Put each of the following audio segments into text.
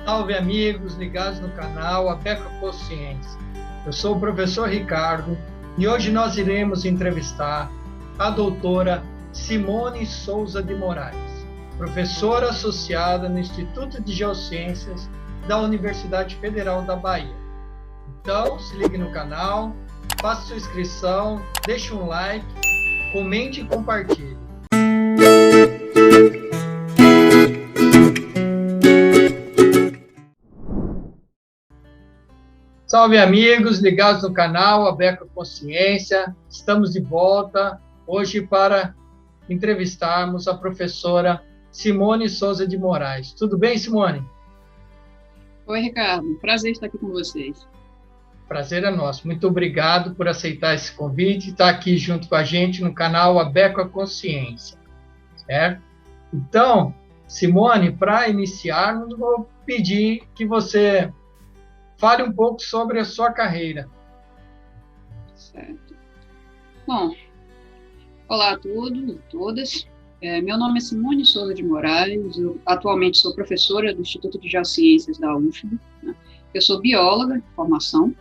Salve, amigos ligados no canal Abeco Consciência. Eu sou o professor Ricardo e hoje nós iremos entrevistar a doutora Simone Souza de Moraes, professora associada no Instituto de Geociências da Universidade Federal da Bahia. Então, se ligue no canal, faça sua inscrição, deixe um like, comente e compartilhe. Salve, amigos ligados no canal Abeco Consciência. Estamos de volta hoje para entrevistarmos a professora Simone Souza de Moraes. Tudo bem, Simone? Oi, Ricardo. Prazer estar aqui com vocês. Prazer é nosso. Muito obrigado por aceitar esse convite e estar aqui junto com a gente no canal Abeco Consciência. Certo? Então, Simone, para iniciarmos, vou pedir que você fale um pouco sobre a sua carreira. Certo. Bom, olá a todos e todas. Meu nome é Simone Souza de Moraes. Eu atualmente sou professora do Instituto de Geociências da UFBA. Né? Eu sou bióloga de formação,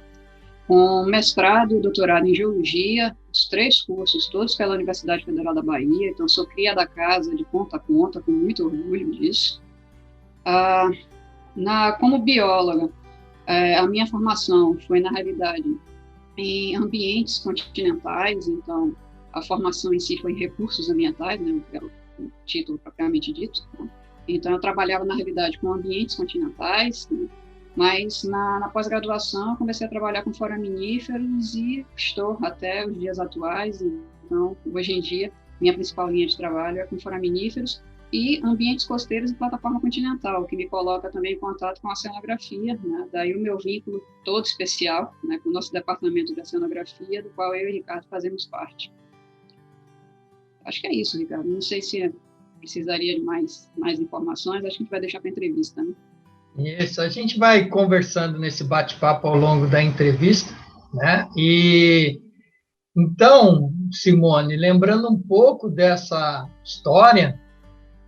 com mestrado e doutorado em Geologia, os 3 cursos, todos pela Universidade Federal da Bahia. Então, sou cria da casa de ponta a ponta, com muito orgulho disso. Como bióloga, a minha formação foi, na realidade, em ambientes continentais, então a formação em si foi em recursos ambientais, né, o título propriamente dito. Né? Então eu trabalhava, na realidade, com ambientes continentais, né? Mas na pós-graduação eu comecei a trabalhar com foraminíferos e estou até os dias atuais. Então, hoje em dia, minha principal linha de trabalho é com foraminíferos e ambientes costeiros e plataforma continental, que me coloca também em contato com a oceanografia, né? Daí o meu vínculo todo especial, né, com o nosso departamento de oceanografia, do qual eu e o Ricardo fazemos parte. Acho que é isso, Ricardo. Não sei se precisaria de mais informações, acho que a gente vai deixar para a entrevista, né? Isso, a gente vai conversando nesse bate-papo ao longo da entrevista, né? E então, Simone, lembrando um pouco dessa história,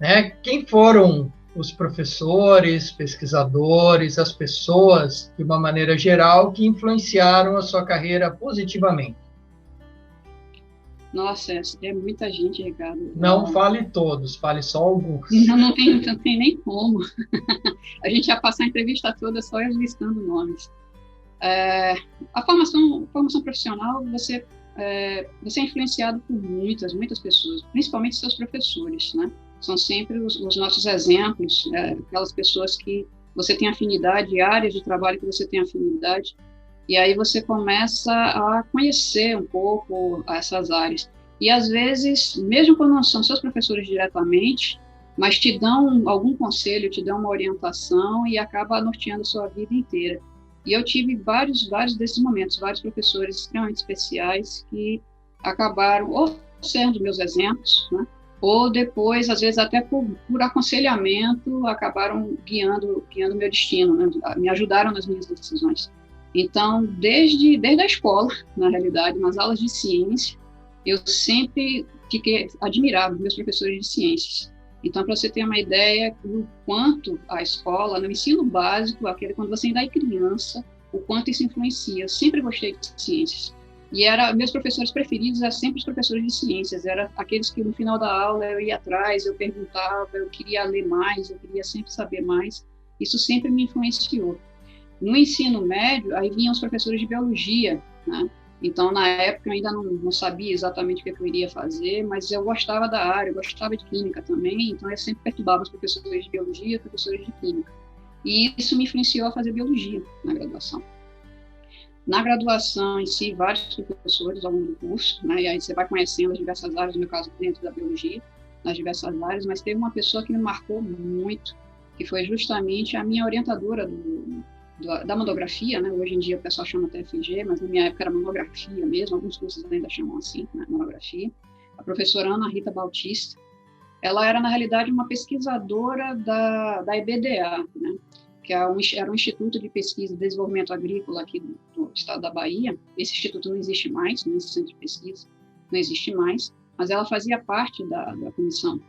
né? Quem foram os professores, pesquisadores, as pessoas, de uma maneira geral, que influenciaram a sua carreira positivamente? Nossa, é muita gente, Ricardo. Não fale todos, fale só alguns. Não tem nem como. A gente ia passar a entrevista toda só listando nomes. A formação profissional, você é influenciado por muitas pessoas, principalmente seus professores, né? São sempre os nossos exemplos, aquelas pessoas que você tem afinidade, áreas de trabalho que você tem afinidade, e aí você começa a conhecer um pouco essas áreas. E, às vezes, mesmo quando não são seus professores diretamente, mas te dão algum conselho, te dão uma orientação e acaba norteando a sua vida inteira. E eu tive vários desses momentos, vários professores extremamente especiais que acabaram ou sendo meus exemplos, né? Ou depois, às vezes, até por aconselhamento, acabaram guiando o meu destino, né? Me ajudaram nas minhas decisões. Então, desde a escola, na realidade, nas aulas de ciência, eu sempre fiquei admirado meus professores de ciências. Então, para você ter uma ideia do quanto a escola, no ensino básico, aquele quando você ainda é criança, o quanto isso influencia. Eu sempre gostei de ciências. E meus professores preferidos eram sempre os professores de ciências, eram aqueles que no final da aula eu ia atrás, eu perguntava, eu queria ler mais, eu queria sempre saber mais. Isso sempre me influenciou. No ensino médio, aí vinham os professores de biologia, né? Então, na época, eu ainda não sabia exatamente o que eu iria fazer, mas eu gostava da área, eu gostava de química também, então eu sempre perturbava os professores de biologia e professores de química. E isso me influenciou a fazer biologia na graduação. Na graduação em si, vários professores ao longo do curso, né? E aí você vai conhecendo as diversas áreas, no meu caso, dentro da biologia, nas diversas áreas, mas teve uma pessoa que me marcou muito, que foi justamente a minha orientadora da monografia, né? Hoje em dia o pessoal chama TFG, mas na minha época era monografia mesmo, alguns cursos ainda chamam assim, né? Monografia. A professora Ana Rita Bautista, ela era, na realidade, uma pesquisadora da EBDA, né? Que era um Instituto de Pesquisa e Desenvolvimento Agrícola aqui do estado da Bahia. Esse instituto não existe mais, esse centro de pesquisa não existe mais, mas ela fazia parte da comissão,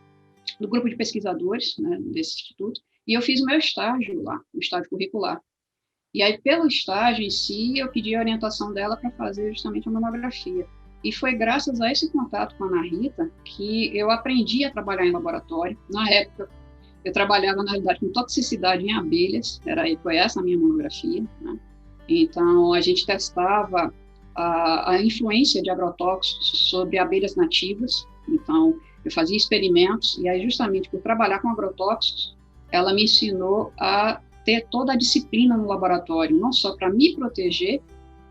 do grupo de pesquisadores, né, desse instituto, E eu fiz o meu estágio lá, o estágio curricular. E aí, pelo estágio em si, eu pedi a orientação dela para fazer justamente a monografia. E foi graças a esse contato com a Ana Rita que eu aprendi a trabalhar em laboratório. Na época, eu trabalhava, na realidade, com toxicidade em abelhas, foi essa a minha monografia, né? Então, a gente testava a influência de agrotóxicos sobre abelhas nativas. Então, eu fazia experimentos, e aí, justamente por trabalhar com agrotóxicos, ela me ensinou a ter toda a disciplina no laboratório, não só para me proteger,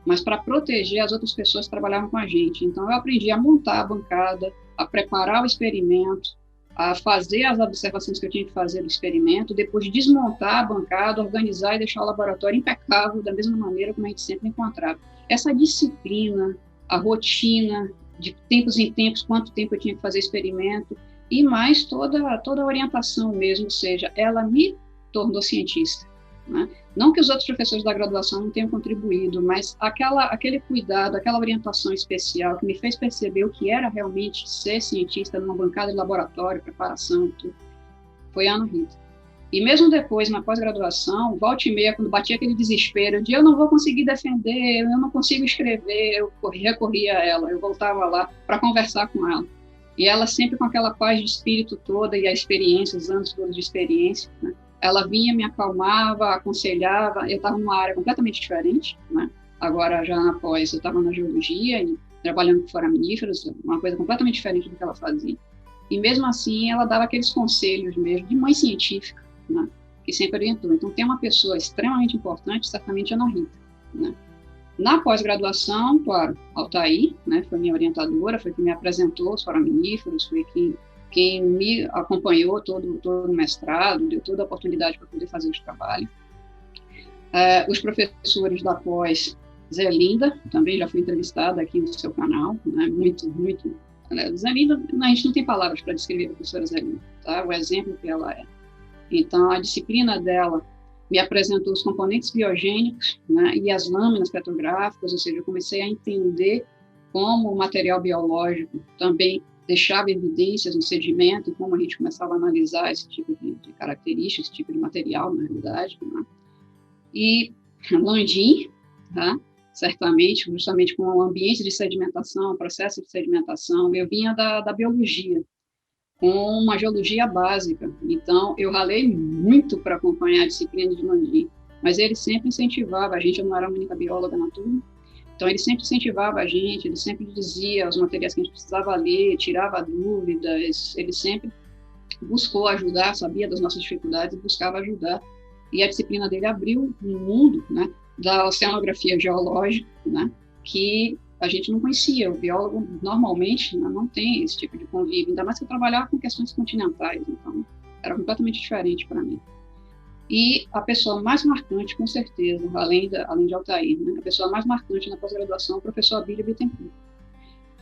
mas para proteger as outras pessoas que trabalhavam com a gente. Então, eu aprendi a montar a bancada, a preparar o experimento, a fazer as observações que eu tinha que fazer do experimento, depois desmontar a bancada, organizar e deixar o laboratório impecável, da mesma maneira como a gente sempre encontrava. Essa disciplina, a rotina, de tempos em tempos, quanto tempo eu tinha que fazer experimento, e mais toda a orientação mesmo, ou seja, ela me tornou cientista, né? Não que os outros professores da graduação não tenham contribuído, mas aquele cuidado, aquela orientação especial que me fez perceber o que era realmente ser cientista numa bancada de laboratório, preparação, tudo, foi a Ana Rita. E mesmo depois, na pós-graduação, volta e meia, quando batia aquele desespero de eu não vou conseguir defender, eu não consigo escrever, eu recorria a ela, eu voltava lá para conversar com ela. E ela sempre com aquela paz de espírito toda e a experiência, os anos todos de experiência, né? Ela vinha, me acalmava, aconselhava. Eu estava numa área completamente diferente, né? Agora, já na pós, eu estava na geologia e trabalhando com foraminíferos, uma coisa completamente diferente do que ela fazia. E mesmo assim, ela dava aqueles conselhos mesmo de mãe científica, né? Que sempre orientou. Então, tem uma pessoa extremamente importante, certamente a Ana Rita, né? Na pós-graduação, claro, Altair, né? Foi minha orientadora, foi quem me apresentou os foraminíferos, foi quem me acompanhou todo o mestrado, deu toda a oportunidade para poder fazer os trabalhos. Os professores da pós, Zé Linda, também já fui entrevistada aqui no seu canal, né? Muito. Zé Linda, a gente não tem palavras para descrever a professora Zé Linda, tá? O exemplo que ela é. Então, a disciplina dela me apresentou os componentes biogênicos, né? E as lâminas petrográficas, ou seja, eu comecei a entender como o material biológico também deixava evidências no sedimento e como a gente começava a analisar esse tipo de características, esse tipo de material, na realidade, né? E Landim, tá? Certamente, justamente com o ambiente de sedimentação, processo de sedimentação, eu vinha da biologia, com uma geologia básica. Então, eu ralei muito para acompanhar a disciplina de Landim, mas ele sempre incentivava a gente, eu não era a única bióloga na turma, então, ele sempre incentivava a gente, ele sempre dizia os materiais que a gente precisava ler, tirava dúvidas, ele sempre buscou ajudar, sabia das nossas dificuldades e buscava ajudar. E a disciplina dele abriu um mundo, né, da oceanografia geológica, né, que a gente não conhecia. O biólogo, normalmente, não tem esse tipo de convívio, ainda mais que eu trabalhava com questões continentais, então era completamente diferente para mim. E a pessoa mais marcante, com certeza, além de Altair, né? A pessoa mais marcante na pós-graduação é o professor Abílio Bittencourt.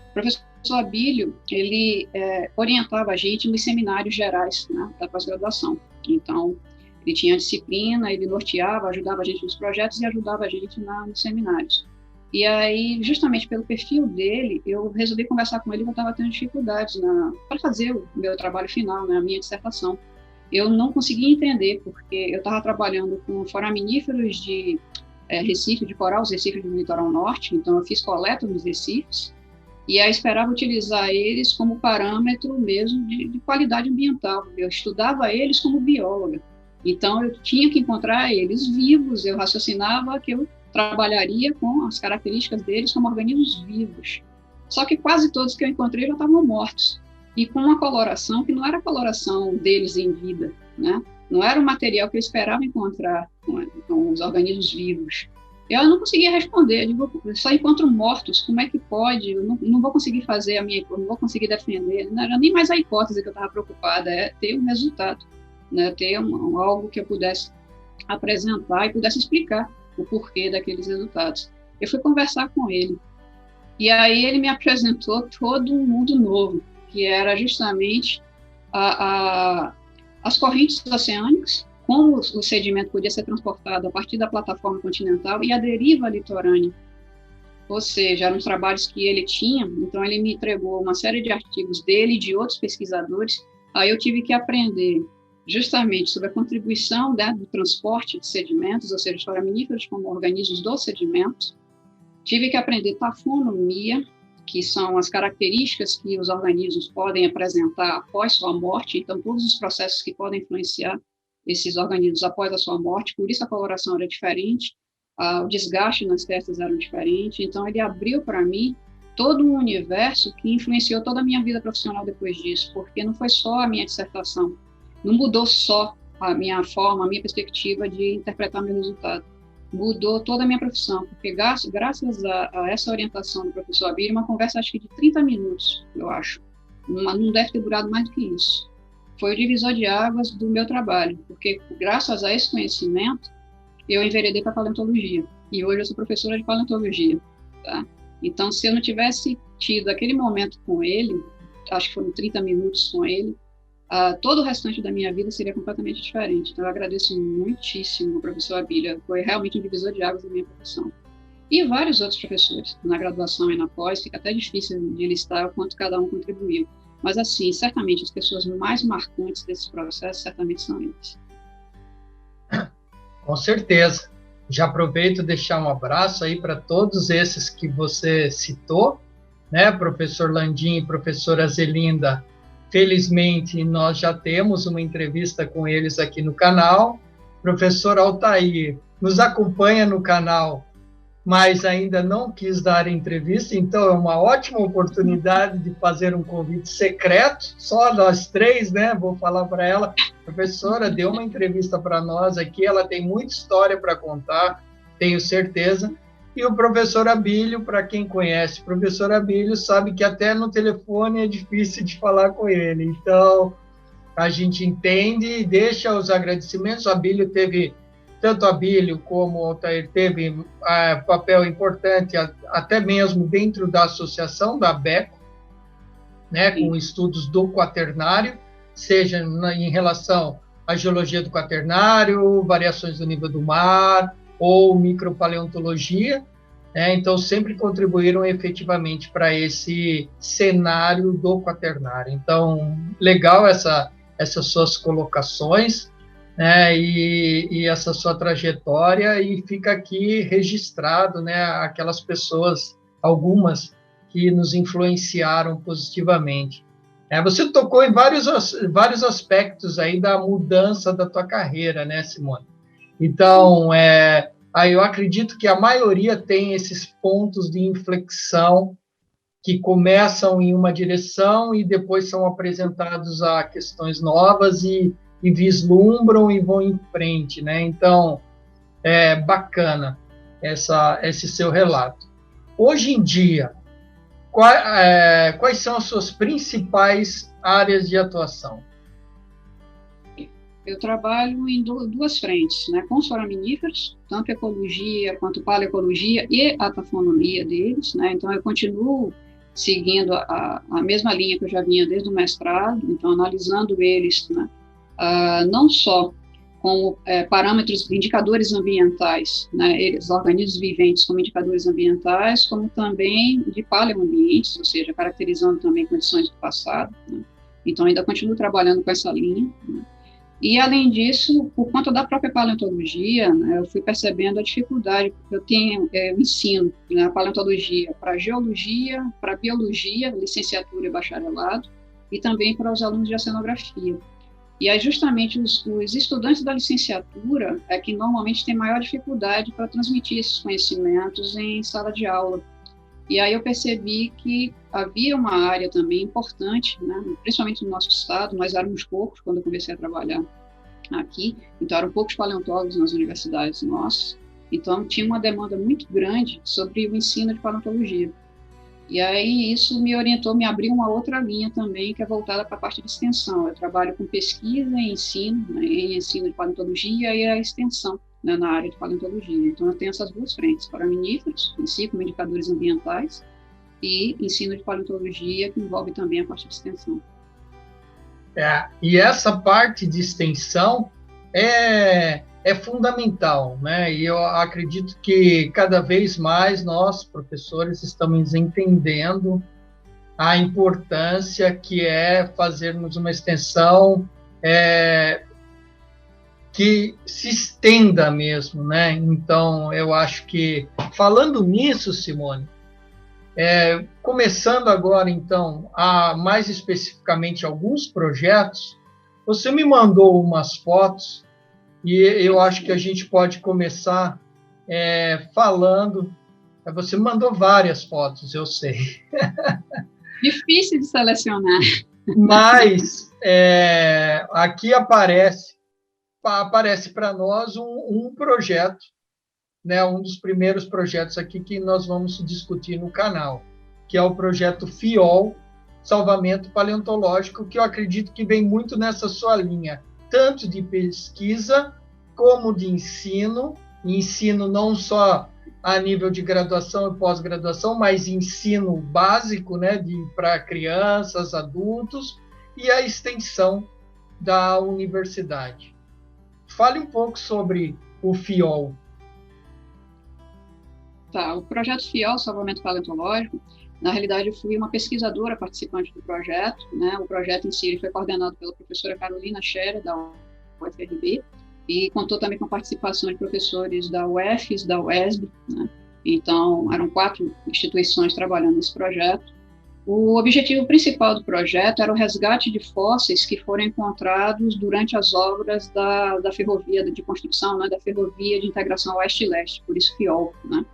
O professor Abílio, ele orientava a gente nos seminários gerais, né, da pós-graduação. Então, ele tinha disciplina, ele norteava, ajudava a gente nos projetos e ajudava a gente nos seminários. E aí, justamente pelo perfil dele, eu resolvi conversar com ele que eu estava tendo dificuldades para fazer o meu trabalho final, né, a minha dissertação. Eu não conseguia entender, porque eu estava trabalhando com foraminíferos de Recife, de coral, os recifes do litoral norte, então eu fiz coleta nos recifes, e aí esperava utilizar eles como parâmetro mesmo de qualidade ambiental. Eu estudava eles como bióloga, então eu tinha que encontrar eles vivos, eu raciocinava que eu trabalharia com as características deles como organismos vivos. Só que quase todos que eu encontrei já estavam mortos. E com uma coloração que não era a coloração deles em vida, né? Não era o material que eu esperava encontrar com os organismos vivos. Eu não conseguia responder, eu digo, eu só encontro mortos, como é que pode? Eu não vou conseguir fazer não vou conseguir defender. Não era nem mais a hipótese que eu estava preocupada, é ter um resultado, né? Ter algo que eu pudesse apresentar e pudesse explicar o porquê daqueles resultados. Eu fui conversar com ele, e aí ele me apresentou todo um mundo novo, que era justamente as correntes oceânicas, como o sedimento podia ser transportado a partir da plataforma continental e a deriva litorânea. Ou seja, eram os trabalhos que ele tinha, então ele me entregou uma série de artigos dele e de outros pesquisadores, aí eu tive que aprender justamente sobre a contribuição, né, do transporte de sedimentos, ou seja, os foraminíferos como organismos dos sedimentos. Tive que aprender tafonomia, que são as características que os organismos podem apresentar após sua morte, então todos os processos que podem influenciar esses organismos após a sua morte, por isso a coloração era diferente, o desgaste nas testes era diferente, então ele abriu para mim todo um universo que influenciou toda a minha vida profissional depois disso, porque não foi só a minha dissertação, não mudou só a minha forma, a minha perspectiva de interpretar meu resultado, mudou toda a minha profissão, porque graças a essa orientação do professor Abílio, uma conversa acho que de 30 minutos, eu acho, não deve ter durado mais do que isso, foi o divisor de águas do meu trabalho, porque graças a esse conhecimento, eu enveredei para a paleontologia, e hoje eu sou professora de paleontologia, tá? Então, se eu não tivesse tido aquele momento com ele, acho que foram 30 minutos com ele, todo o restante da minha vida seria completamente diferente. Então, eu agradeço muitíssimo ao professor Abílio, foi realmente um divisor de águas da minha profissão. E vários outros professores, na graduação e na pós, fica até difícil de listar o quanto cada um contribuiu. Mas, assim, certamente, as pessoas mais marcantes desse processo, certamente são eles. Com certeza. Já aproveito deixar um abraço aí para todos esses que você citou, né, professor Landim e professora Zelinda. Felizmente, nós já temos uma entrevista com eles aqui no canal. Professor Altair nos acompanha no canal, mas ainda não quis dar entrevista, então é uma ótima oportunidade de fazer um convite secreto, só nós três, né? Vou falar para ela, professora, dê uma entrevista para nós aqui, ela tem muita história para contar, tenho certeza. E o professor Abílio, para quem conhece o professor Abílio, sabe que até no telefone é difícil de falar com ele, então a gente entende e deixa os agradecimentos. O Abílio teve... Tanto a Abílio como o Altair teve papel importante, até mesmo dentro da associação da ABECO, né, com estudos do quaternário, seja em relação à geologia do quaternário, variações do nível do mar, ou micropaleontologia, né, então sempre contribuíram efetivamente para esse cenário do quaternário. Então, legal essas suas colocações, né, e essa sua trajetória, e fica aqui registrado, né, aquelas pessoas, algumas, que nos influenciaram positivamente. Você tocou em vários aspectos aí da mudança da tua carreira, né, Simone? Então, aí eu acredito que a maioria tem esses pontos de inflexão que começam em uma direção e depois são apresentados a questões novas e vislumbram e vão em frente, né? Então, é bacana esse seu relato. Hoje em dia, quais são as suas principais áreas de atuação? Eu trabalho em duas frentes, né? Com os foraminíferos, tanto ecologia quanto paleoecologia e a tafonomia deles, né? Então, eu continuo seguindo a mesma linha que eu já vinha desde o mestrado, então, analisando eles, né? Não só como parâmetros, indicadores ambientais, né, os organismos viventes como indicadores ambientais, como também de paleoambientes, ou seja, caracterizando também condições do passado, né. Então, ainda continuo trabalhando com essa linha, né. E, além disso, por conta da própria paleontologia, né, eu fui percebendo a dificuldade, porque eu tenho ensino, né, a paleontologia para geologia, para biologia, licenciatura e bacharelado, e também para os alunos de oceanografia. E aí, justamente, os estudantes da licenciatura é que normalmente têm maior dificuldade para transmitir esses conhecimentos em sala de aula. E aí eu percebi que havia uma área também importante, né, principalmente no nosso estado, nós éramos poucos quando eu comecei a trabalhar aqui, então eram poucos paleontólogos nas universidades nossas, então tinha uma demanda muito grande sobre o ensino de paleontologia. E aí isso me orientou, me abriu uma outra linha também, que é voltada para a parte de extensão. Eu trabalho com pesquisa e ensino, né, em ensino de paleontologia e a extensão, né, na área de paleontologia. Então, eu tenho essas duas frentes, foraminíferos, em si, como indicadores ambientais, e ensino de paleontologia, que envolve também a parte de extensão. E essa parte de extensão é fundamental, né? E eu acredito que cada vez mais nós, professores, estamos entendendo a importância que é fazermos uma extensão que se estenda mesmo, né? Então, eu acho que, falando nisso, Simone, começando agora, então, a mais especificamente alguns projetos, você me mandou umas fotos e eu acho que a gente pode começar falando. Você mandou várias fotos, eu sei. Difícil de selecionar. Mas aqui aparece para nós um projeto, né, um dos primeiros projetos aqui que nós vamos discutir no canal, que é o projeto FIOL, Salvamento Paleontológico, que eu acredito que vem muito nessa sua linha, tanto de pesquisa como de ensino não só a nível de graduação e pós-graduação, mas ensino básico, né, para crianças, adultos, e a extensão da universidade. Fale um pouco sobre o FIOL. Tá, o projeto FIOL, Salvamento Paleontológico, na realidade eu fui uma pesquisadora participante do projeto, né? O projeto em si ele foi coordenado pela professora Carolina Scherer, da UFRB, e contou também com a participação de professores da UFES, da UESB, né? Então, eram 4 instituições trabalhando nesse projeto. O objetivo principal do projeto era o resgate de fósseis que foram encontrados durante as obras da ferrovia de construção, né, da ferrovia de integração oeste-leste, por isso FIOL, né?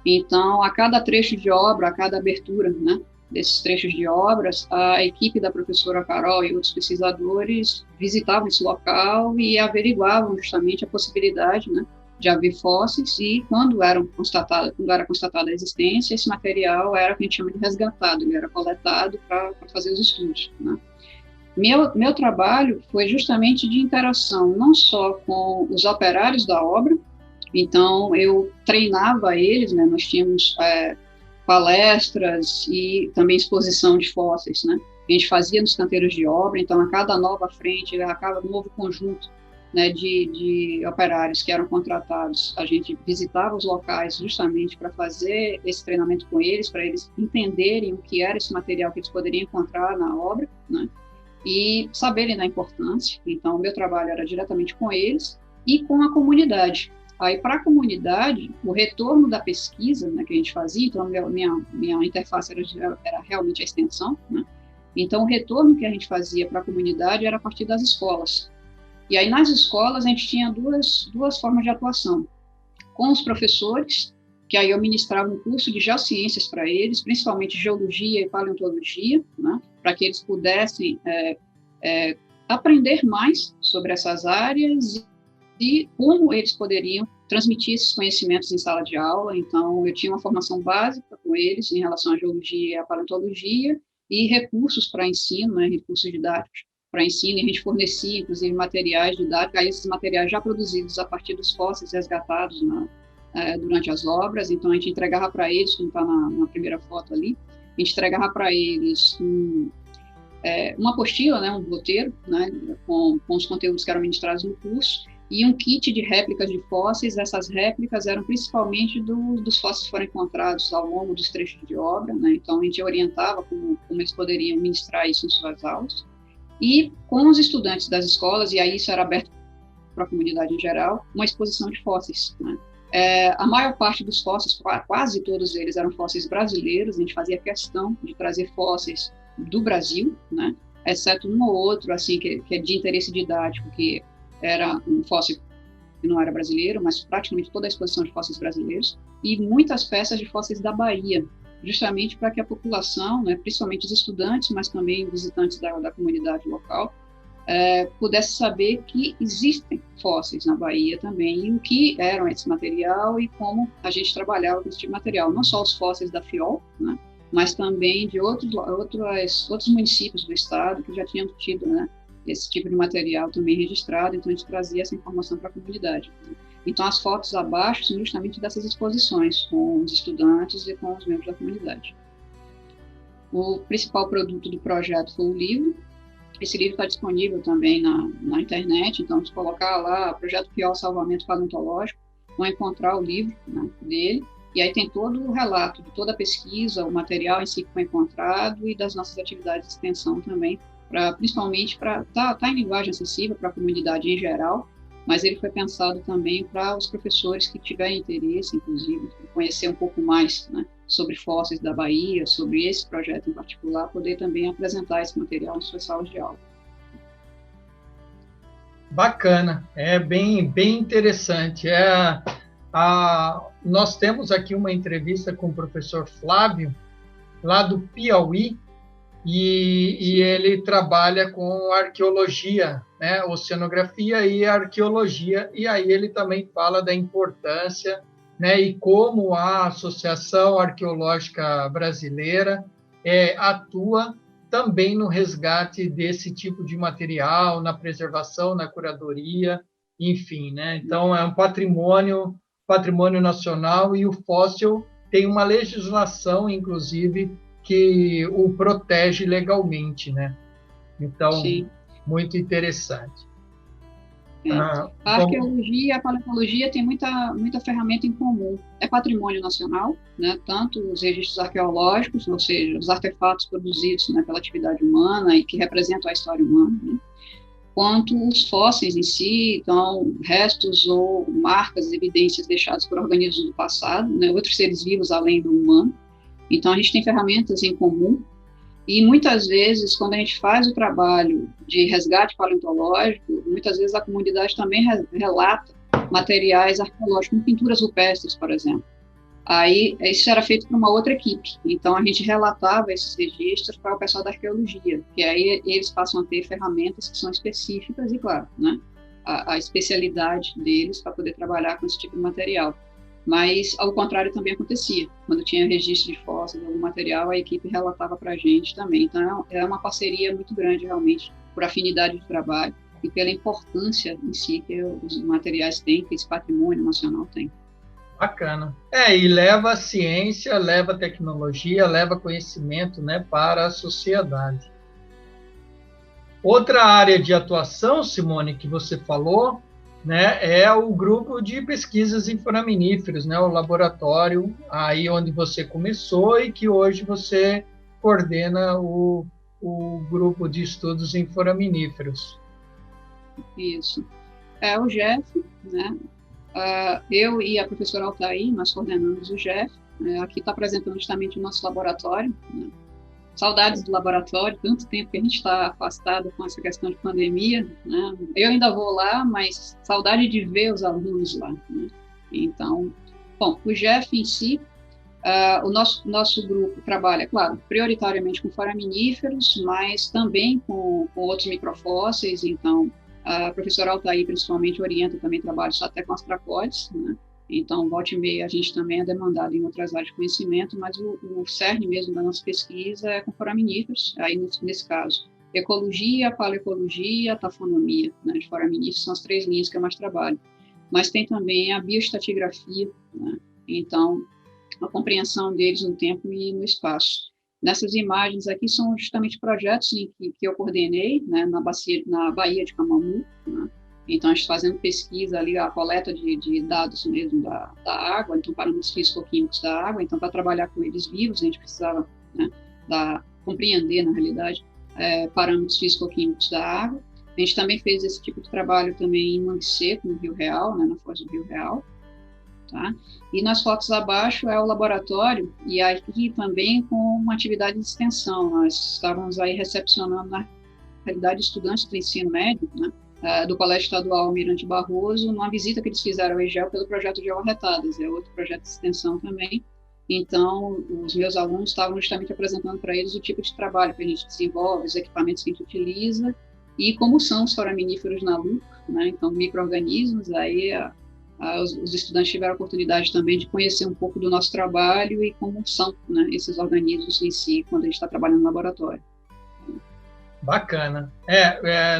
Então, a cada trecho de obra, a cada abertura, né, desses trechos de obras, a equipe da professora Carol e outros pesquisadores visitavam esse local e averiguavam justamente a possibilidade, né, de haver fósseis, e quando era constatada a existência, esse material era o que a gente chama de resgatado, ele era coletado para fazer os estudos, né. Meu trabalho foi justamente de interação, não só com os operários da obra. Então, eu treinava eles, né, nós tínhamos palestras e também exposição de fósseis, né, a gente fazia nos canteiros de obra. Então, a cada nova frente, a cada novo conjunto, né, de operários que eram contratados, a gente visitava os locais justamente para fazer esse treinamento com eles, para eles entenderem o que era esse material que eles poderiam encontrar na obra, né, e saberem da importância. Então, o meu trabalho era diretamente com eles e com a comunidade. Aí, para a comunidade, o retorno da pesquisa, né, que a gente fazia, então, minha interface era realmente a extensão, né? Então, o retorno que a gente fazia para a comunidade era a partir das escolas. E aí, nas escolas, a gente tinha duas formas de atuação. Com os professores, que aí eu ministrava um curso de geociências para eles, principalmente geologia e paleontologia, né, para que eles pudessem aprender mais sobre essas áreas e como eles poderiam transmitir esses conhecimentos em sala de aula. Então, eu tinha uma formação básica com eles em relação à geologia e à paleontologia, e recursos para ensino, né, recursos didáticos para ensino, e a gente fornecia, inclusive, materiais didáticos, aí esses materiais já produzidos a partir dos fósseis resgatados durante as obras. Então, a gente entregava para eles, como está na primeira foto ali, a gente entregava para eles uma apostila, né, um roteiro, né, com os conteúdos que eram ministrados no curso, e um kit de réplicas de fósseis. Essas réplicas eram principalmente dos fósseis que foram encontrados ao longo dos trechos de obra, né? Então, a gente orientava como eles poderiam ministrar isso em suas aulas. E com os estudantes das escolas, e aí isso era aberto para a comunidade em geral, uma exposição de fósseis, né? A maior parte dos fósseis, quase todos eles, eram fósseis brasileiros. A gente fazia questão de trazer fósseis do Brasil, né? Exceto um ou outro, assim, que é de interesse didático, que era um fóssil que não era brasileiro, mas praticamente toda a exposição de fósseis brasileiros, e muitas peças de fósseis da Bahia, justamente para que a população, né, principalmente os estudantes, mas também visitantes da comunidade local, pudesse saber que existem fósseis na Bahia também, e o que eram esse material e como a gente trabalhava com esse tipo de material. Não só os fósseis da FIOL, né, mas também de outros municípios do estado que já tinham tido, né, esse tipo de material também registrado. Então, a gente trazia essa informação para a comunidade. Então, as fotos abaixo são justamente dessas exposições, com os estudantes e com os membros da comunidade. O principal produto do projeto foi o livro. Esse livro está disponível também na internet. Então, se colocar lá, Projeto FIOL Salvamento Paleontológico, vão encontrar o livro, né, dele. E aí tem todo o relato de toda a pesquisa, o material em si que foi encontrado, e das nossas atividades de extensão também, principalmente para estar em linguagem acessível para a comunidade em geral, mas ele foi pensado também para os professores que tiverem interesse, inclusive, em conhecer um pouco mais, né, sobre fósseis da Bahia, sobre esse projeto em particular, poder também apresentar esse material nas suas salas de aula. Bacana, é bem interessante. Nós temos aqui uma entrevista com o professor Flávio, lá do Piauí, e ele trabalha com arqueologia, né, oceanografia e arqueologia, e aí ele também fala da importância, né, e como a Associação Arqueológica Brasileira atua também no resgate desse tipo de material, na preservação, na curadoria, enfim, né? Então é um patrimônio nacional, e o fóssil tem uma legislação, inclusive, que o protege legalmente, né? Então, sim, muito interessante. A arqueologia e a paleontologia têm muita ferramenta em comum. É patrimônio nacional, né? Tanto os registros arqueológicos, ou seja, os artefatos produzidos, né, pela atividade humana e que representam a história humana, né? Quanto os fósseis em si, então, restos ou marcas, evidências deixadas por organismos do passado, né, outros seres vivos além do humano. Então, a gente tem ferramentas em comum, e muitas vezes, quando a gente faz o trabalho de resgate paleontológico, muitas vezes a comunidade também relata materiais arqueológicos, como pinturas rupestres, por exemplo. Aí, isso era feito por uma outra equipe. Então, a gente relatava esses registros para o pessoal da arqueologia, que aí eles passam a ter ferramentas que são específicas e, claro, né, a especialidade deles para poder trabalhar com esse tipo de material. Mas, ao contrário, também acontecia. Quando tinha registro de fósseis, algum material, a equipe relatava para a gente também. Então, é uma parceria muito grande, realmente, por afinidade de trabalho e pela importância em si que os materiais têm, que esse patrimônio nacional tem. Bacana. E leva ciência, leva tecnologia, leva conhecimento, né, para a sociedade. Outra área de atuação, Simone, que você falou, né, é o grupo de pesquisas em foraminíferos, né, o laboratório aí onde você começou e que hoje você coordena o grupo de estudos em foraminíferos. Isso. O GEF, né, eu e a professora Altair, nós coordenamos o GEF, aqui está apresentando justamente o nosso laboratório, né. Saudades do laboratório, tanto tempo que a gente está afastado com essa questão de pandemia, né? Eu ainda vou lá, mas saudade de ver os alunos lá, né? Então, bom, o GEF em si, o nosso grupo trabalha, claro, prioritariamente com foraminíferos, mas também com outros microfósseis. Então, a professora Altair, principalmente, orienta também trabalhos até com as tracóides, né? Então, volta e meia, a gente também é demandado em outras áreas de conhecimento, mas o cerne mesmo da nossa pesquisa é com foraminíferos, aí nesse caso, ecologia, paleoecologia, tafonomia, né, de foraminíferos são as 3 linhas que eu mais trabalho. Mas tem também a bioestratigrafia, né, então, a compreensão deles no tempo e no espaço. Nessas imagens aqui são justamente projetos que eu coordenei, né, na Baía de Camamu, né. Então, a gente fazendo pesquisa ali, a coleta de dados mesmo da água, então, parâmetros físico-químicos da água. Então, para trabalhar com eles vivos, a gente precisava, né, compreender, na realidade, parâmetros físico-químicos da água. A gente também fez esse tipo de trabalho também em Mangue Seco, no Rio Real, né, na foz do Rio Real. Tá? E nas fotos abaixo é o laboratório, e aqui também com uma atividade de extensão. Nós estávamos aí recepcionando, na realidade, estudantes do ensino médio, né, do Colégio Estadual Almirante Barroso, numa visita que eles fizeram ao EGEL pelo projeto Georretadas, é outro projeto de extensão também. Então, os meus alunos estavam justamente apresentando para eles o tipo de trabalho que a gente desenvolve, os equipamentos que a gente utiliza, e como são os foraminíferos na LUC, né? Então, micro-organismos, aí os estudantes tiveram a oportunidade também de conhecer um pouco do nosso trabalho e como são, né, esses organismos em si, quando a gente está trabalhando no laboratório. Bacana.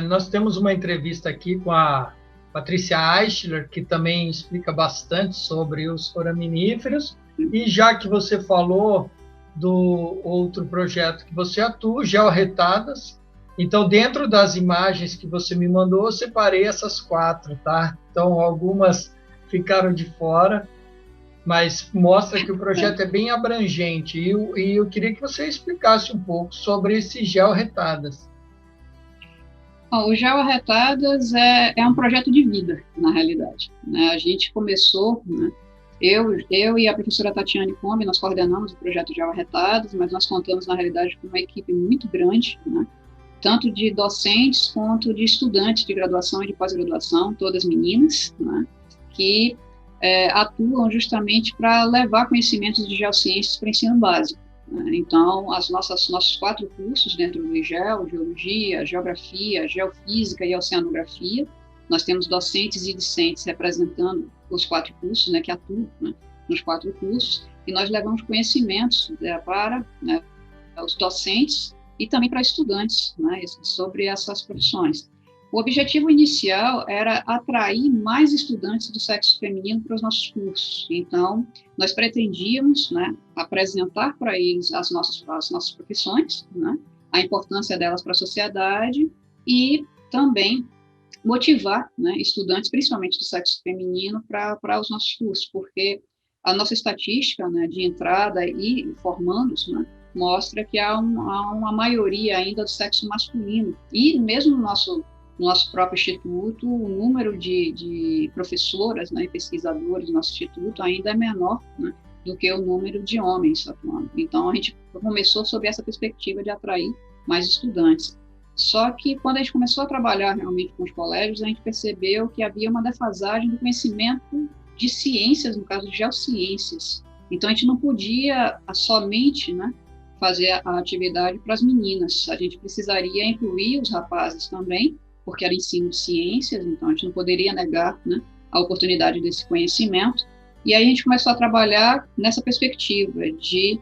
Nós temos uma entrevista aqui com a Patrícia Eichler, que também explica bastante sobre os foraminíferos. E já que você falou do outro projeto que você atua, Georretadas, então, dentro das imagens que você me mandou, eu separei essas 4, tá? Então, algumas ficaram de fora, mas mostra que o projeto é bem abrangente. E eu queria que você explicasse um pouco sobre esse Georretadas. O Geoarretadas é um projeto de vida, na realidade, né? A gente começou, né, eu e a professora Tatiane Combe, nós coordenamos o projeto Geoarretadas, mas nós contamos, na realidade, com uma equipe muito grande, né, tanto de docentes quanto de estudantes de graduação e de pós-graduação, todas meninas, né, que atuam justamente para levar conhecimentos de geociências para o ensino básico. Então, nossos 4 cursos dentro do IGEL, Geologia, Geografia, Geofísica e Oceanografia, nós temos docentes e discentes representando os 4 cursos, né, que atuam, né, nos 4 cursos, e nós levamos conhecimentos para, né, os docentes e também para estudantes, né, sobre essas profissões. O objetivo inicial era atrair mais estudantes do sexo feminino para os nossos cursos. Então, nós pretendíamos, né, apresentar para eles as nossas profissões, né, a importância delas para a sociedade e também motivar, né, estudantes, principalmente do sexo feminino, para os nossos cursos, porque a nossa estatística, né, de entrada e formandos, né, mostra que há uma maioria ainda do sexo masculino. E mesmo no nosso próprio instituto, o número de professoras, né, e pesquisadores do nosso instituto ainda é menor, né, do que o número de homens atuando. Então, a gente começou sob essa perspectiva de atrair mais estudantes. Só que, quando a gente começou a trabalhar realmente com os colégios, a gente percebeu que havia uma defasagem do conhecimento de ciências, no caso de geociências. Então, a gente não podia somente, né, fazer a atividade para as meninas. A gente precisaria incluir os rapazes também, porque era ensino de ciências, então a gente não poderia negar, né, a oportunidade desse conhecimento. E aí a gente começou a trabalhar nessa perspectiva de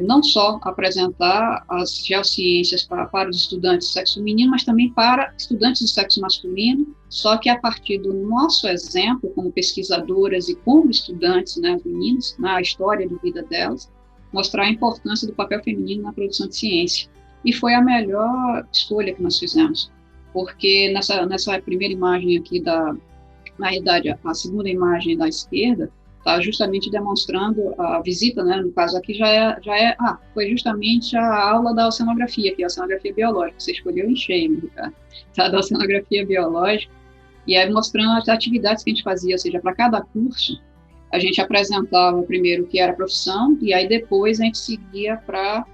não só apresentar as geociências para os estudantes do sexo feminino, mas também para estudantes do sexo masculino, só que a partir do nosso exemplo como pesquisadoras e como estudantes, né, as meninas, na história de vida delas, mostrar a importância do papel feminino na produção de ciência. E foi a melhor escolha que nós fizemos, porque nessa primeira imagem aqui, na realidade, a segunda imagem da esquerda, está justamente demonstrando a visita, né, no caso aqui foi justamente a aula da oceanografia, que é a oceanografia biológica, você escolheu em cheio, Ricardo, tá, da oceanografia biológica, e aí mostrando as atividades que a gente fazia, ou seja, para cada curso, a gente apresentava primeiro o que era a profissão, e aí depois a gente seguia para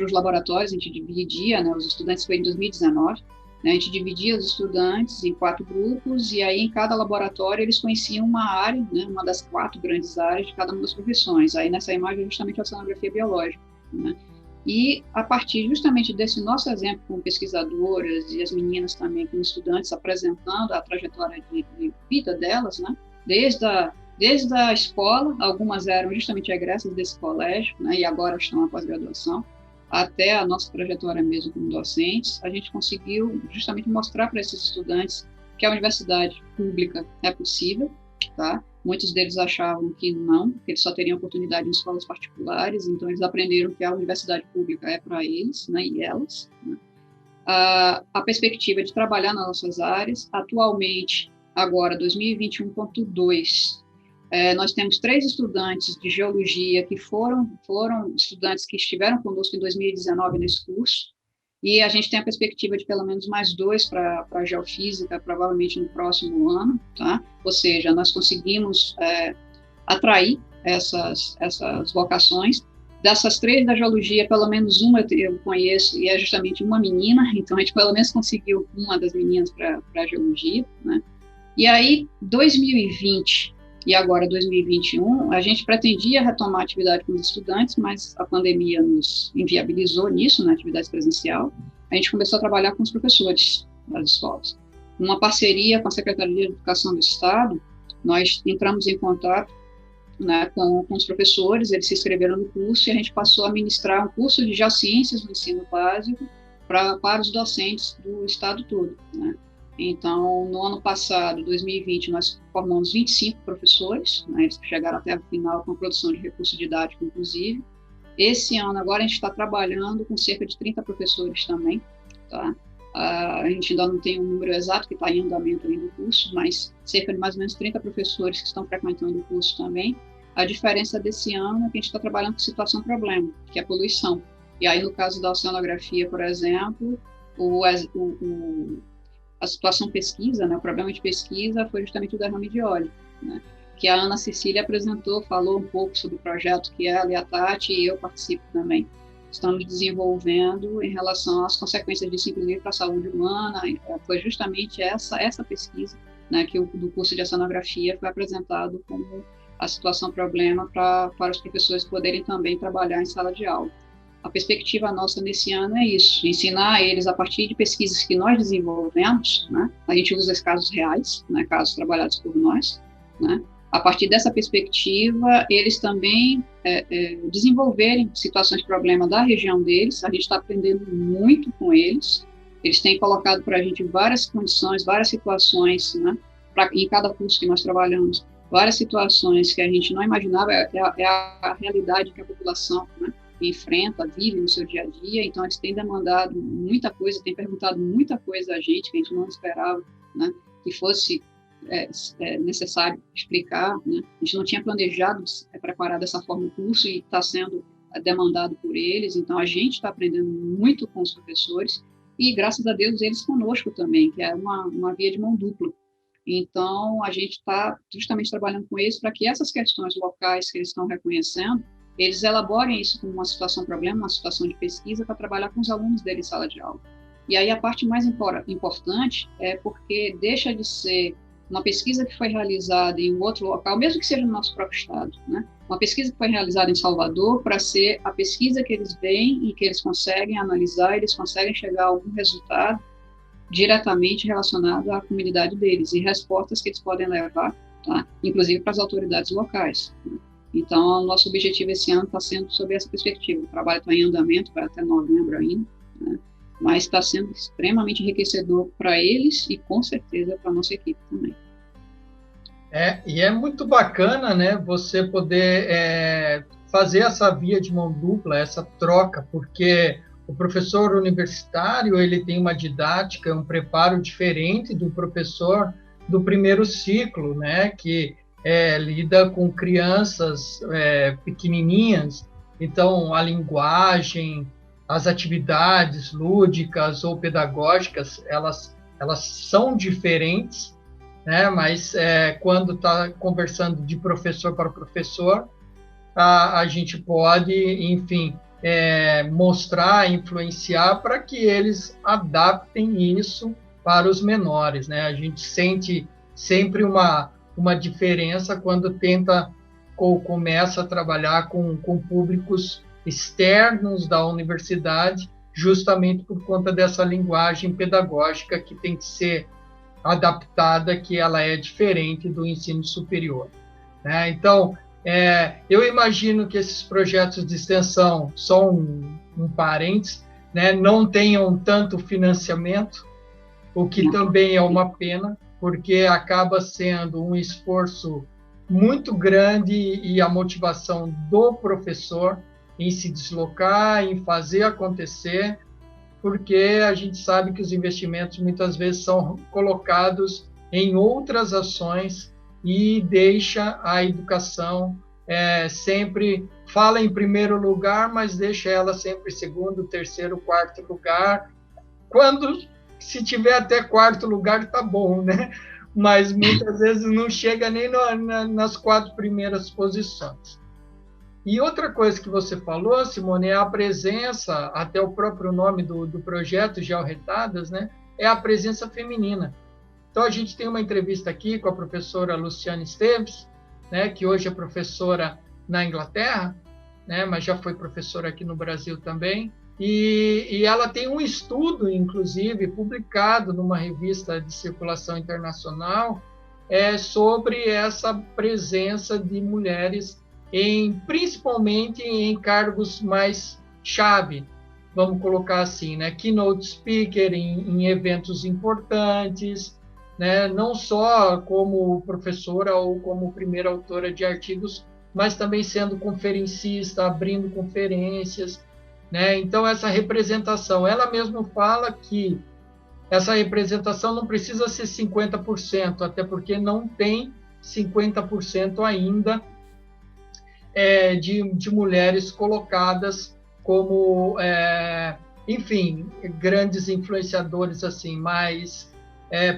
os laboratórios, a gente dividia, né, os estudantes, foi em 2019, né, a gente dividia os estudantes em 4 grupos, e aí em cada laboratório eles conheciam uma área, né, uma das 4 grandes áreas de cada uma das profissões. Aí nessa imagem é justamente a oceanografia biológica, né? E a partir justamente desse nosso exemplo como pesquisadoras, e as meninas também como estudantes apresentando a trajetória de vida delas, né, desde a escola, algumas eram justamente egressas desse colégio, né, e agora estão na pós-graduação, até a nossa trajetória mesmo como docentes, a gente conseguiu justamente mostrar para esses estudantes que a universidade pública é possível, tá? Muitos deles achavam que não, que eles só teriam oportunidade em escolas particulares, então eles aprenderam que a universidade pública é para eles, né, e elas, né? A perspectiva de trabalhar nas nossas áreas, atualmente, agora, 2021.2, nós temos 3 estudantes de geologia que foram estudantes que estiveram conosco em 2019 nesse curso, e a gente tem a perspectiva de pelo menos mais 2 para a geofísica, provavelmente no próximo ano, tá? Ou seja, nós conseguimos atrair essas vocações. Dessas 3 da geologia, pelo menos uma eu conheço, e é justamente uma menina, então a gente pelo menos conseguiu uma das meninas para a geologia, né? E aí, 2020 e agora 2021, a gente pretendia retomar a atividade com os estudantes, mas a pandemia nos inviabilizou nisso, na atividade presencial. A gente começou a trabalhar com os professores das escolas. Uma parceria com a Secretaria de Educação do Estado, nós entramos em contato, né, com os professores, eles se inscreveram no curso e a gente passou a ministrar um curso de geociências no ensino básico para os docentes do estado todo, né? Então, no ano passado, 2020, nós formamos 25 professores, né, eles chegaram até o final com a produção de recurso didático, inclusive. Esse ano, agora, a gente está trabalhando com cerca de 30 professores também, tá? A gente ainda não tem um número exato que está em andamento ainda do curso, mas cerca de mais ou menos 30 professores que estão frequentando o curso também. A diferença desse ano é que a gente está trabalhando com situação-problema, que é a poluição. E aí, no caso da oceanografia, por exemplo, a situação pesquisa, né, o problema de pesquisa foi justamente o derrame de óleo, né, que a Ana Cecília apresentou, falou um pouco sobre o projeto que ela e a Tati, e eu participo também, estamos desenvolvendo em relação às consequências disso, inclusive para a saúde humana. Foi justamente essa pesquisa, né, que do curso de oceanografia foi apresentado como a situação problema para os professores poderem também trabalhar em sala de aula. A perspectiva nossa nesse ano é isso, ensinar eles a partir de pesquisas que nós desenvolvemos, né? A gente usa os casos reais, né? Casos trabalhados por nós, né? A partir dessa perspectiva, eles também desenvolverem situações de problema da região deles. A gente está aprendendo muito com eles. Eles têm colocado para a gente várias condições, várias situações, né? Em cada curso que nós trabalhamos, várias situações que a gente não imaginava, é a realidade que a população, né, enfrenta, vive no seu dia a dia. Então, eles têm demandado muita coisa, têm perguntado muita coisa a gente, que a gente não esperava, né, que fosse necessário explicar, né? A gente não tinha planejado preparar dessa forma o curso e está sendo demandado por eles. Então, a gente está aprendendo muito com os professores e, graças a Deus, eles conosco também, que é uma via de mão dupla. Então, a gente está justamente trabalhando com eles para que essas questões locais que eles estão reconhecendo, eles elaborem isso como uma situação problema, uma situação de pesquisa para trabalhar com os alunos deles em sala de aula. E aí a parte mais importante é porque deixa de ser uma pesquisa que foi realizada em um outro local, mesmo que seja no nosso próprio estado, né? Uma pesquisa que foi realizada em Salvador para ser a pesquisa que eles veem e que eles conseguem analisar, eles conseguem chegar a algum resultado diretamente relacionado à comunidade deles e respostas que eles podem levar, tá? Inclusive para as autoridades locais, né? Então, o nosso objetivo esse ano está sendo sob essa perspectiva. O trabalho está em andamento, vai até novembro ainda, né? Mas está sendo extremamente enriquecedor para eles e, com certeza, para a nossa equipe também. E é muito bacana, né, você poder fazer essa via de mão dupla, essa troca, porque o professor universitário ele tem uma didática, um preparo diferente do professor do primeiro ciclo, né, que lida com crianças pequenininhas. Então, a linguagem, as atividades lúdicas ou pedagógicas, elas são diferentes, né? Mas quando está conversando de professor para professor, a gente pode, enfim, mostrar, influenciar para que eles adaptem isso para os menores, né? A gente sente sempre uma diferença quando tenta ou começa a trabalhar com públicos externos da universidade, justamente por conta dessa linguagem pedagógica que tem que ser adaptada, que ela é diferente do ensino superior, né? Então, eu imagino que esses projetos de extensão, só um parênteses, né, não tenham tanto financiamento, o que também é uma pena, porque acaba sendo um esforço muito grande e a motivação do professor em se deslocar, em fazer acontecer, porque a gente sabe que os investimentos muitas vezes são colocados em outras ações e deixa a educação sempre, fala em primeiro lugar, mas deixa ela sempre em segundo, terceiro, quarto lugar. Quando, se tiver até quarto lugar, tá bom, né? Mas muitas vezes não chega nem nas 4 primeiras posições. E outra coisa que você falou, Simone, é a presença, até o próprio nome do projeto Georretadas, né? É a presença feminina. Então, a gente tem uma entrevista aqui com a professora Luciane Esteves, né, que hoje é professora na Inglaterra, né, mas já foi professora aqui no Brasil também, e ela tem um estudo, inclusive, publicado numa revista de circulação internacional, sobre essa presença de mulheres principalmente em cargos mais chave, vamos colocar assim, né? Keynote speaker em eventos importantes, né? Não só como professora ou como primeira autora de artigos, mas também sendo conferencista, abrindo conferências, né? Então, essa representação, ela mesma fala que essa representação não precisa ser 50%, até porque não tem 50% ainda de mulheres colocadas como enfim, grandes influenciadores assim, mas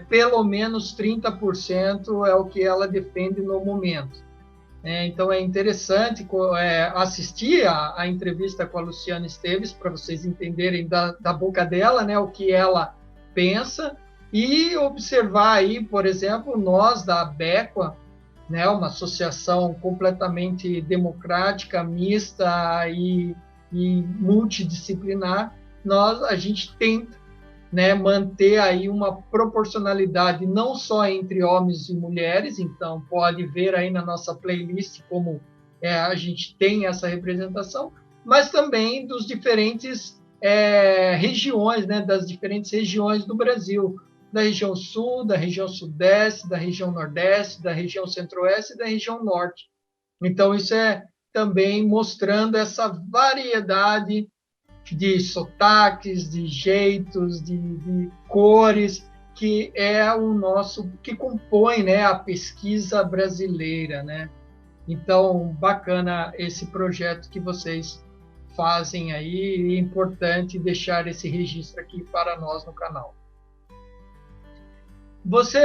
pelo menos 30% é o que ela defende no momento. Então, é interessante assistir a entrevista com a Luciana Esteves, para vocês entenderem da boca dela, né, o que ela pensa, e observar aí, por exemplo, nós da ABECOA, né, uma associação completamente democrática, mista e multidisciplinar, a gente tenta, né, manter aí uma proporcionalidade não só entre homens e mulheres, então pode ver aí na nossa playlist como a gente tem essa representação, mas também dos diferentes regiões, né, das diferentes regiões do Brasil, da região sul, da região sudeste, da região nordeste, da região centro-oeste e da região norte. Então, isso é também mostrando essa variedade de sotaques, de jeitos, de cores, que é o nosso, que compõe, né, a pesquisa brasileira, né? Então, bacana esse projeto que vocês fazem aí, e é importante deixar esse registro aqui para nós no canal. Você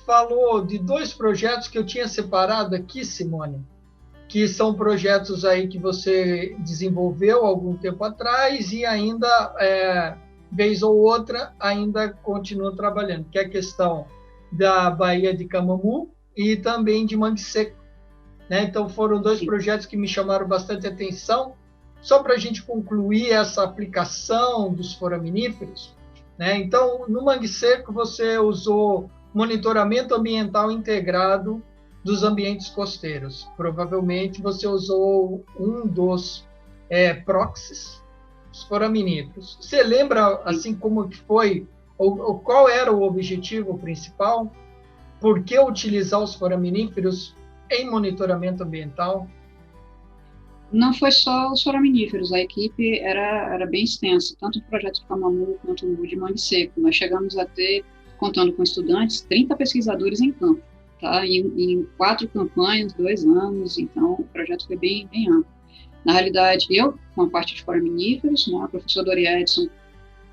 falou de 2 projetos que eu tinha separado aqui, Simone, que são projetos aí que você desenvolveu algum tempo atrás e ainda, vez ou outra, ainda continua trabalhando, que é a questão da Baía de Camamu e também de Mangue Seco, né? Então, foram 2 projetos que me chamaram bastante atenção. Só para a gente concluir essa aplicação dos foraminíferos, né? Então, no Mangue Seco, você usou monitoramento ambiental integrado dos ambientes costeiros. Provavelmente você usou um dos proxies, os foraminíferos. Você lembra, assim, como que foi, ou qual era o objetivo principal? Por que utilizar os foraminíferos em monitoramento ambiental? Não foi só os foraminíferos, a equipe era bem extensa, tanto o projeto de Camamu quanto o de Mangue Seco. Nós chegamos a ter, contando com estudantes, 30 pesquisadores em campo, tá? Em 4 campanhas, 2 anos, então o projeto foi bem amplo. Na realidade, eu, com a parte de foraminíferos, né, o professor Dori Edson,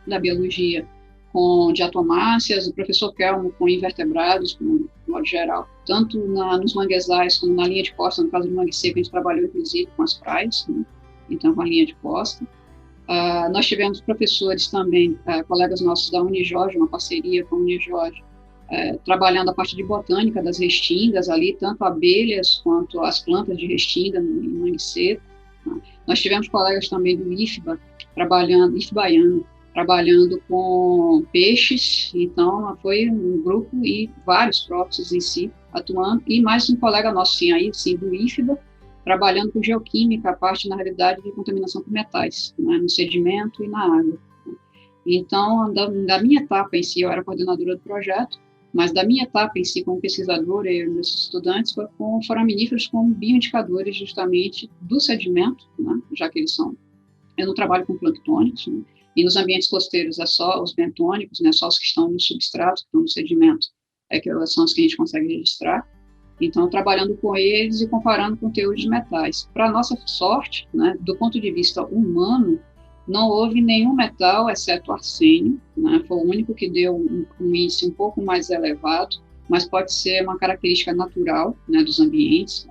da biologia, com diatomáceas, o professor Kelmo com invertebrados, de modo geral, tanto nos manguezais como na linha de costa. No caso do Mangue Seco, a gente trabalhou, inclusive, com as praias, né? Então, com a linha de costa. Nós tivemos professores também, colegas nossos da Unijorge, uma parceria com a Unijorge, trabalhando a parte de botânica das restingas ali, tanto abelhas quanto as plantas de restinga em Mangue Seco. Né? Nós tivemos colegas também do IFBA, IFBaiano, trabalhando com peixes, então foi um grupo e vários próprios em si atuando, e mais um colega nosso, sim, do IFBA, trabalhando com geoquímica, a parte, na realidade, de contaminação por metais, né, no sedimento e na água. Então, da minha etapa em si, eu era coordenadora do projeto, mas da minha etapa em si, como pesquisadora e meus estudantes, foi com foraminíferos como bioindicadores justamente do sedimento, né, já que eles são... Eu não trabalho com planctônicos, né, e nos ambientes costeiros é só os bentônicos, né, só os que estão no substrato, que estão no sedimento, que são os que a gente consegue registrar. Então, trabalhando com eles e comparando com teores de metais. Para nossa sorte, né, do ponto de vista humano, não houve nenhum metal, exceto arsênio, né, foi o único que deu um índice um pouco mais elevado, mas pode ser uma característica natural, né, dos ambientes.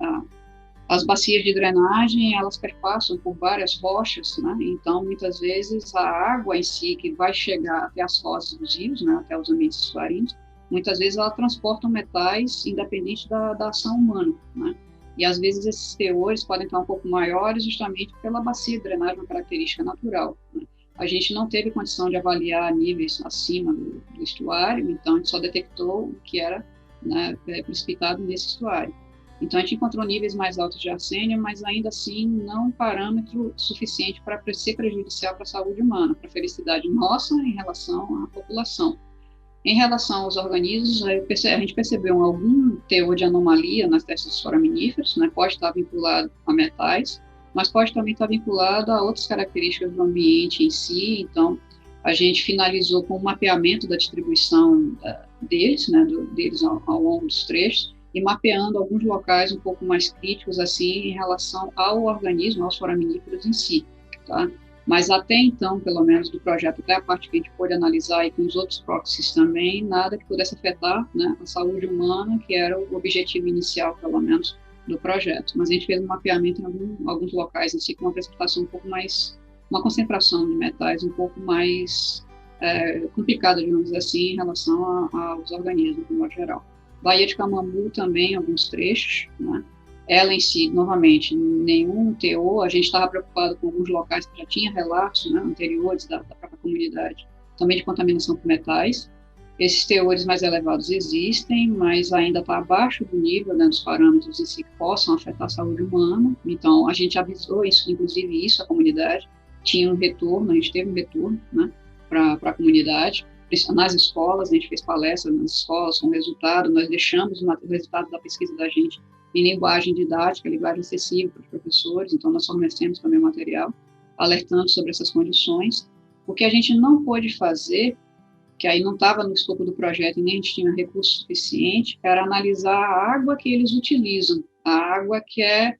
As bacias de drenagem, elas perpassam por várias rochas, né? Então, muitas vezes, a água em si, que vai chegar até as fozes dos rios, né, até os ambientes submarinos, muitas vezes ela transporta metais independente da ação humana, né? E, às vezes, esses teores podem estar um pouco maiores justamente pela bacia de drenagem, uma característica natural, né? A gente não teve condição de avaliar níveis acima do estuário, então a gente só detectou o que era, né, precipitado nesse estuário. Então, a gente encontrou níveis mais altos de arsênio, mas ainda assim não um parâmetro suficiente para ser prejudicial para a saúde humana, para a felicidade nossa em relação à população. Em relação aos organismos, a gente percebeu algum teor de anomalia nas testes dos foraminíferos, né? Pode estar vinculado a metais, mas pode também estar vinculado a outras características do ambiente em si. Então, a gente finalizou com o mapeamento da distribuição deles, né? Deles ao longo dos trechos, e mapeando alguns locais um pouco mais críticos, assim, em relação ao organismo, aos foraminíferos em si, tá? Mas até então, pelo menos do projeto, até a parte que a gente pôde analisar e com os outros proxies também, nada que pudesse afetar, né, a saúde humana, que era o objetivo inicial, pelo menos, do projeto. Mas a gente fez um mapeamento em alguns locais, assim, com uma precipitação um pouco mais, uma concentração de metais um pouco mais complicada, digamos assim, em relação aos organismos, de modo geral. Baía de Camamu também, alguns trechos, né? Ela em si, novamente, nenhum teor, a gente estava preocupado com alguns locais que já tinha relatos, né, anteriores da própria comunidade, também de contaminação por metais. Esses teores mais elevados existem, mas ainda está abaixo do nível, né, dos parâmetros em si que possam afetar a saúde humana. Então, a gente avisou isso, inclusive isso, a comunidade tinha um retorno, a gente teve um retorno, né, para a comunidade. Nas escolas, a gente fez palestras nas escolas com resultado, nós deixamos o resultado da pesquisa da gente em linguagem didática, linguagem acessível para os professores, então nós fornecemos também o material, alertando sobre essas condições. O que a gente não pôde fazer, que aí não estava no escopo do projeto e nem a gente tinha recurso suficiente, era analisar a água que eles utilizam, a água que é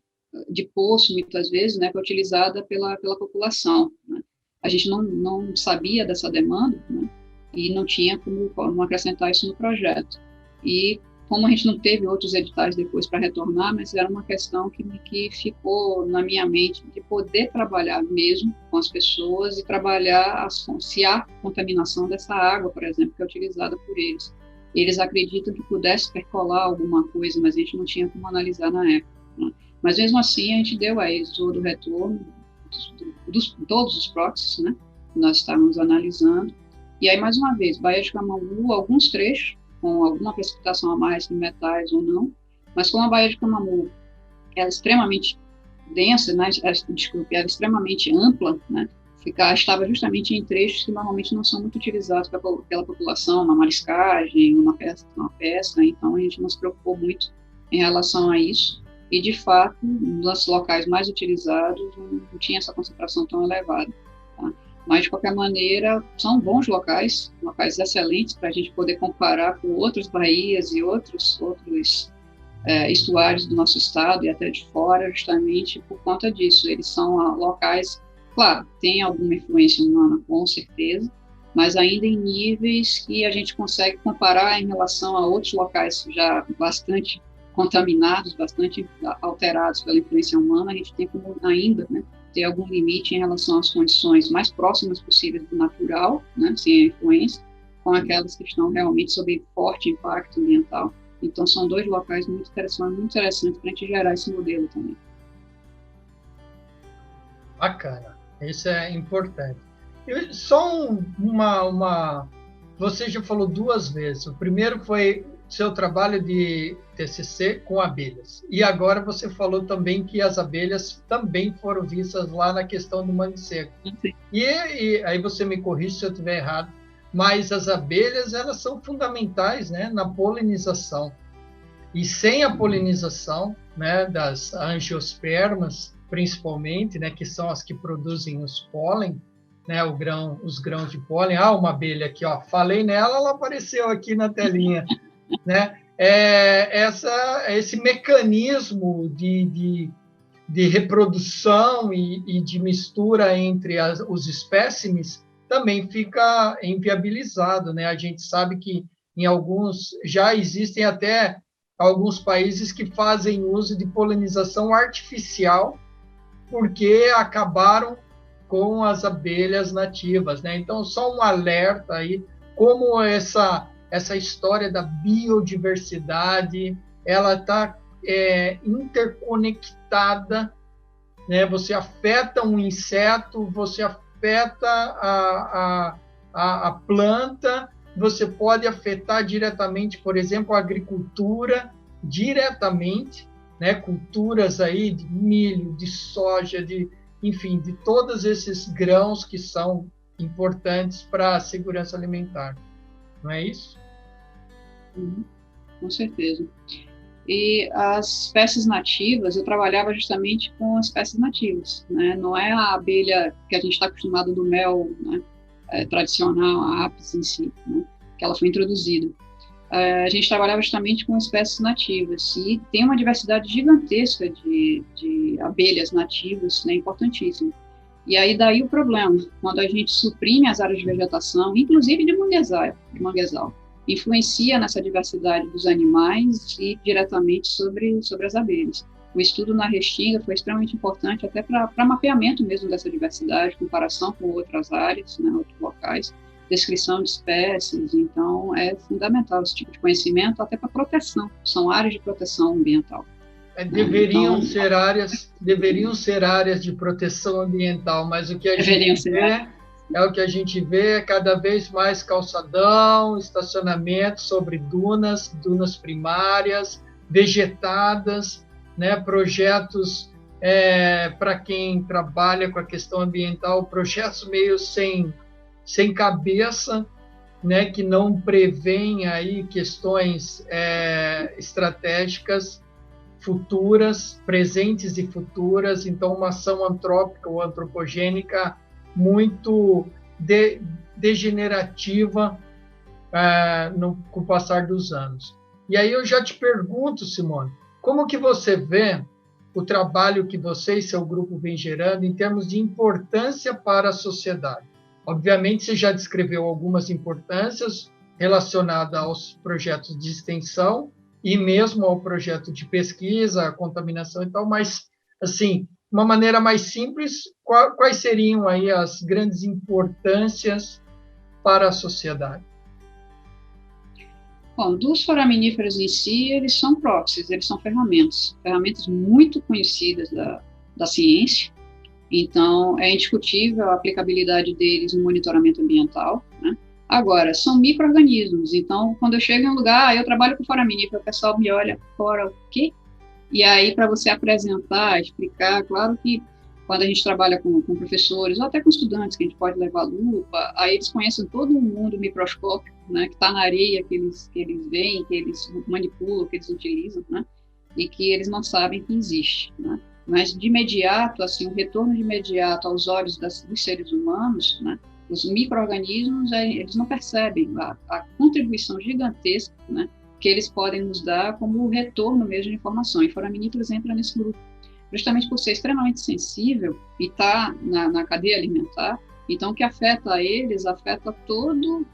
de poço, muitas vezes, né, que é utilizada pela população, né? A gente não sabia dessa demanda, né, e não tinha como acrescentar isso no projeto. E como a gente não teve outros editais depois para retornar, mas era uma questão que ficou na minha mente de poder trabalhar mesmo com as pessoas e trabalhar se há contaminação dessa água, por exemplo, que é utilizada por eles. Eles acreditam que pudesse percolar alguma coisa, mas a gente não tinha como analisar na época, né? Mas mesmo assim a gente deu a eles todo o retorno todos os proxies, né, que nós estávamos analisando. E aí, mais uma vez, Baía de Camamu, alguns trechos, com alguma precipitação a mais de metais ou não, mas como a Baía de Camamu é extremamente densa, né, ela é extremamente ampla, né, estava justamente em trechos que normalmente não são muito utilizados pela população, na mariscagem, na pesca, então a gente não se preocupou muito em relação a isso, e de fato, nos locais mais utilizados, não tinha essa concentração tão elevada, tá? Mas, de qualquer maneira, são bons locais excelentes para a gente poder comparar com outras baías e outros estuários do nosso estado e até de fora, justamente por conta disso. Eles são locais, claro, tem alguma influência humana, com certeza, mas ainda em níveis que a gente consegue comparar em relação a outros locais já bastante contaminados, bastante alterados pela influência humana. A gente tem como ainda, né, ter algum limite em relação às condições mais próximas possíveis do natural, né, sem a influência, com aquelas que estão realmente sob forte impacto ambiental. Então, são dois locais muito interessantes para a gente gerar esse modelo também. Bacana, isso é importante. Só você já falou duas vezes. O primeiro foi seu trabalho de TCC com abelhas. E agora você falou também que as abelhas também foram vistas lá na questão do mangue seco. E aí você me corrige se eu estiver errado, mas as abelhas, elas são fundamentais, né, na polinização. E sem a polinização, né, das angiospermas, principalmente, né, que são as que produzem os pólen, né, os grãos de pólen. Uma abelha aqui, ó, falei nela, ela apareceu aqui na telinha. Né? Esse mecanismo de reprodução e de mistura entre os espécimes também fica inviabilizado, né? A gente sabe que já existem até alguns países que fazem uso de polinização artificial porque acabaram com as abelhas nativas, né? Então, só um alerta aí, como essa história da biodiversidade, ela está interconectada, né? Você afeta um inseto, você afeta a planta, você pode afetar diretamente, por exemplo, a agricultura, diretamente, né? Culturas aí de milho, de soja, enfim, de todos esses grãos que são importantes para a segurança alimentar. Não é isso? Com certeza. E as espécies nativas, eu trabalhava justamente com as espécies nativas, né? Não é a abelha que a gente está acostumado do mel, né, tradicional, a apis em si, né, que ela foi introduzida. A gente trabalhava justamente com espécies nativas e tem uma diversidade gigantesca de abelhas nativas, né, importantíssima. E aí daí o problema, quando a gente suprime as áreas de vegetação, inclusive de manguezal, influencia nessa diversidade dos animais e diretamente sobre as abelhas. O estudo na Restinga foi extremamente importante até para mapeamento mesmo dessa diversidade, comparação com outras áreas, né, outros locais, descrição de espécies. Então é fundamental esse tipo de conhecimento até para proteção, são áreas de proteção ambiental. Deveriam ser áreas de proteção ambiental, mas o que a gente vê é cada vez mais calçadão, estacionamento sobre dunas primárias, vegetadas, né? Projetos para quem trabalha com a questão ambiental, projetos meio sem cabeça, né? Que não prevêem aí questões estratégicas futuras, presentes e futuras. Então uma ação antrópica ou antropogênica muito degenerativa com o passar dos anos. E aí eu já te pergunto, Simone, como que você vê o trabalho que você e seu grupo vem gerando em termos de importância para a sociedade? Obviamente, você já descreveu algumas importâncias relacionadas aos projetos de extensão e mesmo ao projeto de pesquisa, a contaminação e tal, mas, assim, uma maneira mais simples, quais seriam aí as grandes importâncias para a sociedade? Bom, dos foraminíferos em si, eles são próxios, eles são ferramentas muito conhecidas da ciência. Então, é indiscutível a aplicabilidade deles no monitoramento ambiental, né? Agora, são micro-organismos, então, quando eu chego em um lugar, eu trabalho com foraminífero, o pessoal me olha, fora o quê? E aí, para você apresentar, explicar, claro que quando a gente trabalha com professores, ou até com estudantes, que a gente pode levar lupa, aí eles conhecem todo o mundo microscópico, né, que está na areia, que eles veem, que eles manipulam, que eles utilizam, né, e que eles não sabem que existe, né. Mas, de imediato, assim, o retorno de imediato aos olhos dos seres humanos, né, os micro-organismos, eles não percebem a contribuição gigantesca, né, que eles podem nos dar como retorno mesmo de informação. E foraminíferos entra nesse grupo, justamente por ser extremamente sensível e estar na cadeia alimentar. Então, o que afeta eles, afeta todo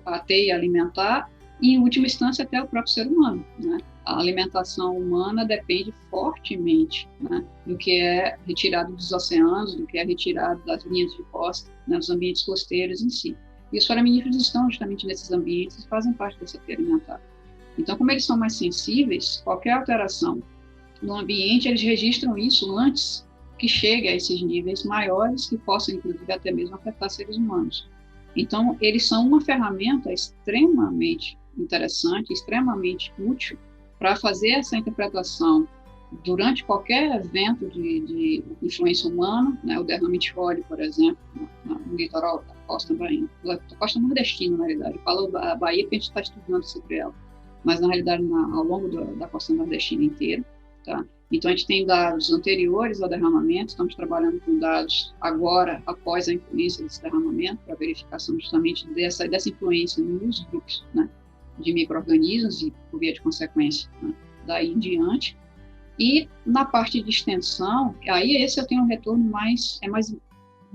a teia alimentar e, em última instância, até o próprio ser humano, né? A alimentação humana depende fortemente, né, do que é retirado dos oceanos, do que é retirado das linhas de costa, né, dos ambientes costeiros em si. E os foraminíferos estão justamente nesses ambientes e fazem parte dessa teia alimentar. Então, como eles são mais sensíveis, qualquer alteração no ambiente, eles registram isso antes que chegue a esses níveis maiores, que possam, inclusive, até mesmo afetar seres humanos. Então, eles são uma ferramenta extremamente interessante, extremamente útil para fazer essa interpretação durante qualquer evento de influência humana, né, o derrame de óleo, por exemplo, no litoral da costa nordestina, na realidade. Eu falo a Bahia porque a gente está estudando sobre ela, mas, na realidade, ao longo da costa nordestina inteira. Tá? Então, a gente tem dados anteriores ao derramamento, estamos trabalhando com dados agora, após a influência desse derramamento, para verificação justamente dessa influência nos grupos, né, de micro-organismos e, por via de consequência, né, daí em diante. E na parte de extensão, aí esse eu tenho um retorno mais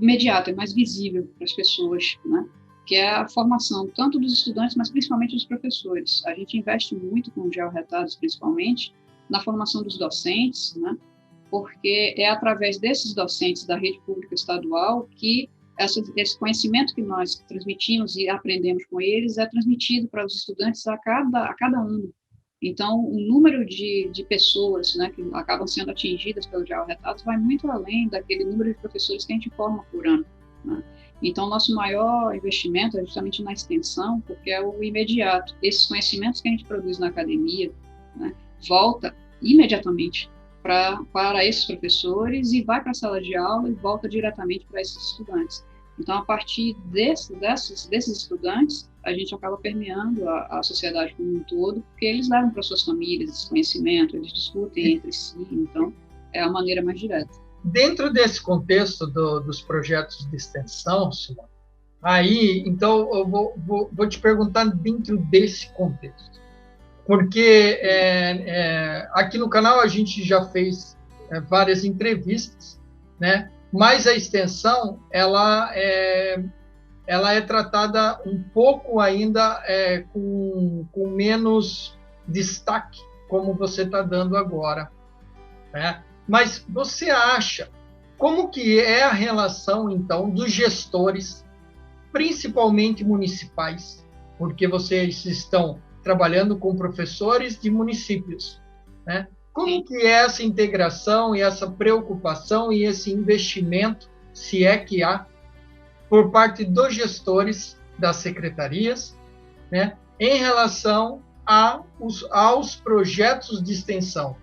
imediato, é mais visível para as pessoas, né, que é a formação tanto dos estudantes, mas principalmente dos professores. A gente investe muito com georretados, principalmente, na formação dos docentes, né, porque é através desses docentes da rede pública estadual que esse conhecimento que nós transmitimos e aprendemos com eles é transmitido para os estudantes a cada ano. Então, o número de pessoas, né, que acabam sendo atingidas pelo georretados vai muito além daquele número de professores que a gente forma por ano, né? Então, nosso maior investimento é justamente na extensão, porque é o imediato. Esses conhecimentos que a gente produz na academia, né, volta imediatamente para esses professores e vai para a sala de aula e volta diretamente para esses estudantes. Então, a partir desses estudantes, a gente acaba permeando a sociedade como um todo, porque eles levam para suas famílias esse conhecimento, eles discutem entre si, então é a maneira mais direta. Dentro desse contexto dos projetos de extensão, Simone, aí, então, eu vou te perguntar dentro desse contexto. Porque aqui no canal a gente já fez várias entrevistas, né, mas a extensão, ela é tratada um pouco ainda com menos destaque, como você está dando agora, né? Mas você acha, como que é a relação, então, dos gestores, principalmente municipais, porque vocês estão trabalhando com professores de municípios, né? Como que é essa integração e essa preocupação e esse investimento, se é que há, por parte dos gestores das secretarias, né, em relação aos projetos de extensão?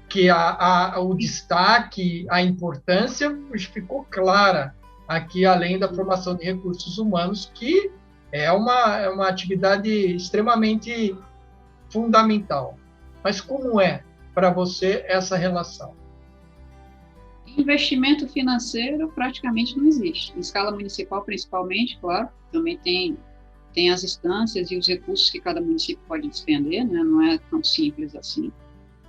Que o destaque, a importância ficou clara aqui, além da formação de recursos humanos, que é uma atividade extremamente fundamental. Mas como é para você essa relação? Investimento financeiro praticamente não existe. Em escala municipal, principalmente, claro, também tem as instâncias e os recursos que cada município pode despender, né? Não é tão simples assim.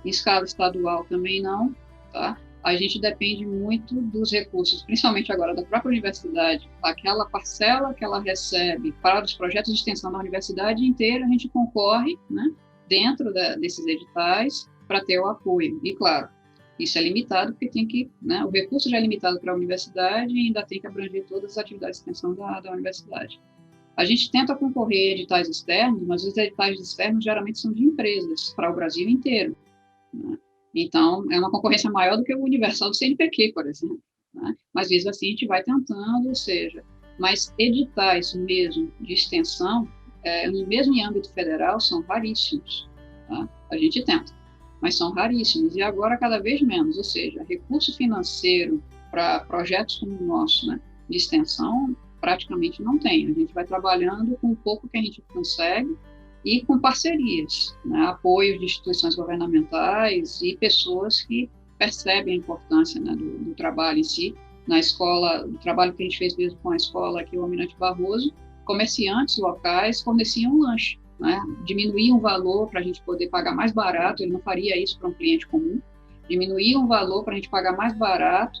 Em escala estadual também não, tá? A gente depende muito dos recursos, principalmente agora da própria universidade. Aquela parcela que ela recebe para os projetos de extensão da universidade inteira, a gente concorre, né, dentro desses editais para ter o apoio. E, claro, isso é limitado, porque tem que, né, o recurso já é limitado para a universidade e ainda tem que abranger todas as atividades de extensão da universidade. A gente tenta concorrer a editais externos, mas os editais externos geralmente são de empresas para o Brasil inteiro, né? Então, é uma concorrência maior do que o universal do CNPq, por exemplo, né? Mas, mesmo assim, a gente vai tentando, ou seja, mas editais mesmo de extensão, mesmo em âmbito federal, são raríssimos, tá? A gente tenta, mas são raríssimos, e agora cada vez menos, ou seja, recurso financeiro para projetos como o nosso, né, de extensão, praticamente não tem. A gente vai trabalhando com o pouco que a gente consegue, e com parcerias, né, apoio de instituições governamentais e pessoas que percebem a importância, né, do trabalho em si. Na escola, o trabalho que a gente fez mesmo com a escola aqui, o Almirante Barroso, comerciantes locais forneciam lanche, né, diminuíam o valor para a gente poder pagar mais barato, ele não faria isso para um cliente comum, diminuíam o valor para a gente pagar mais barato,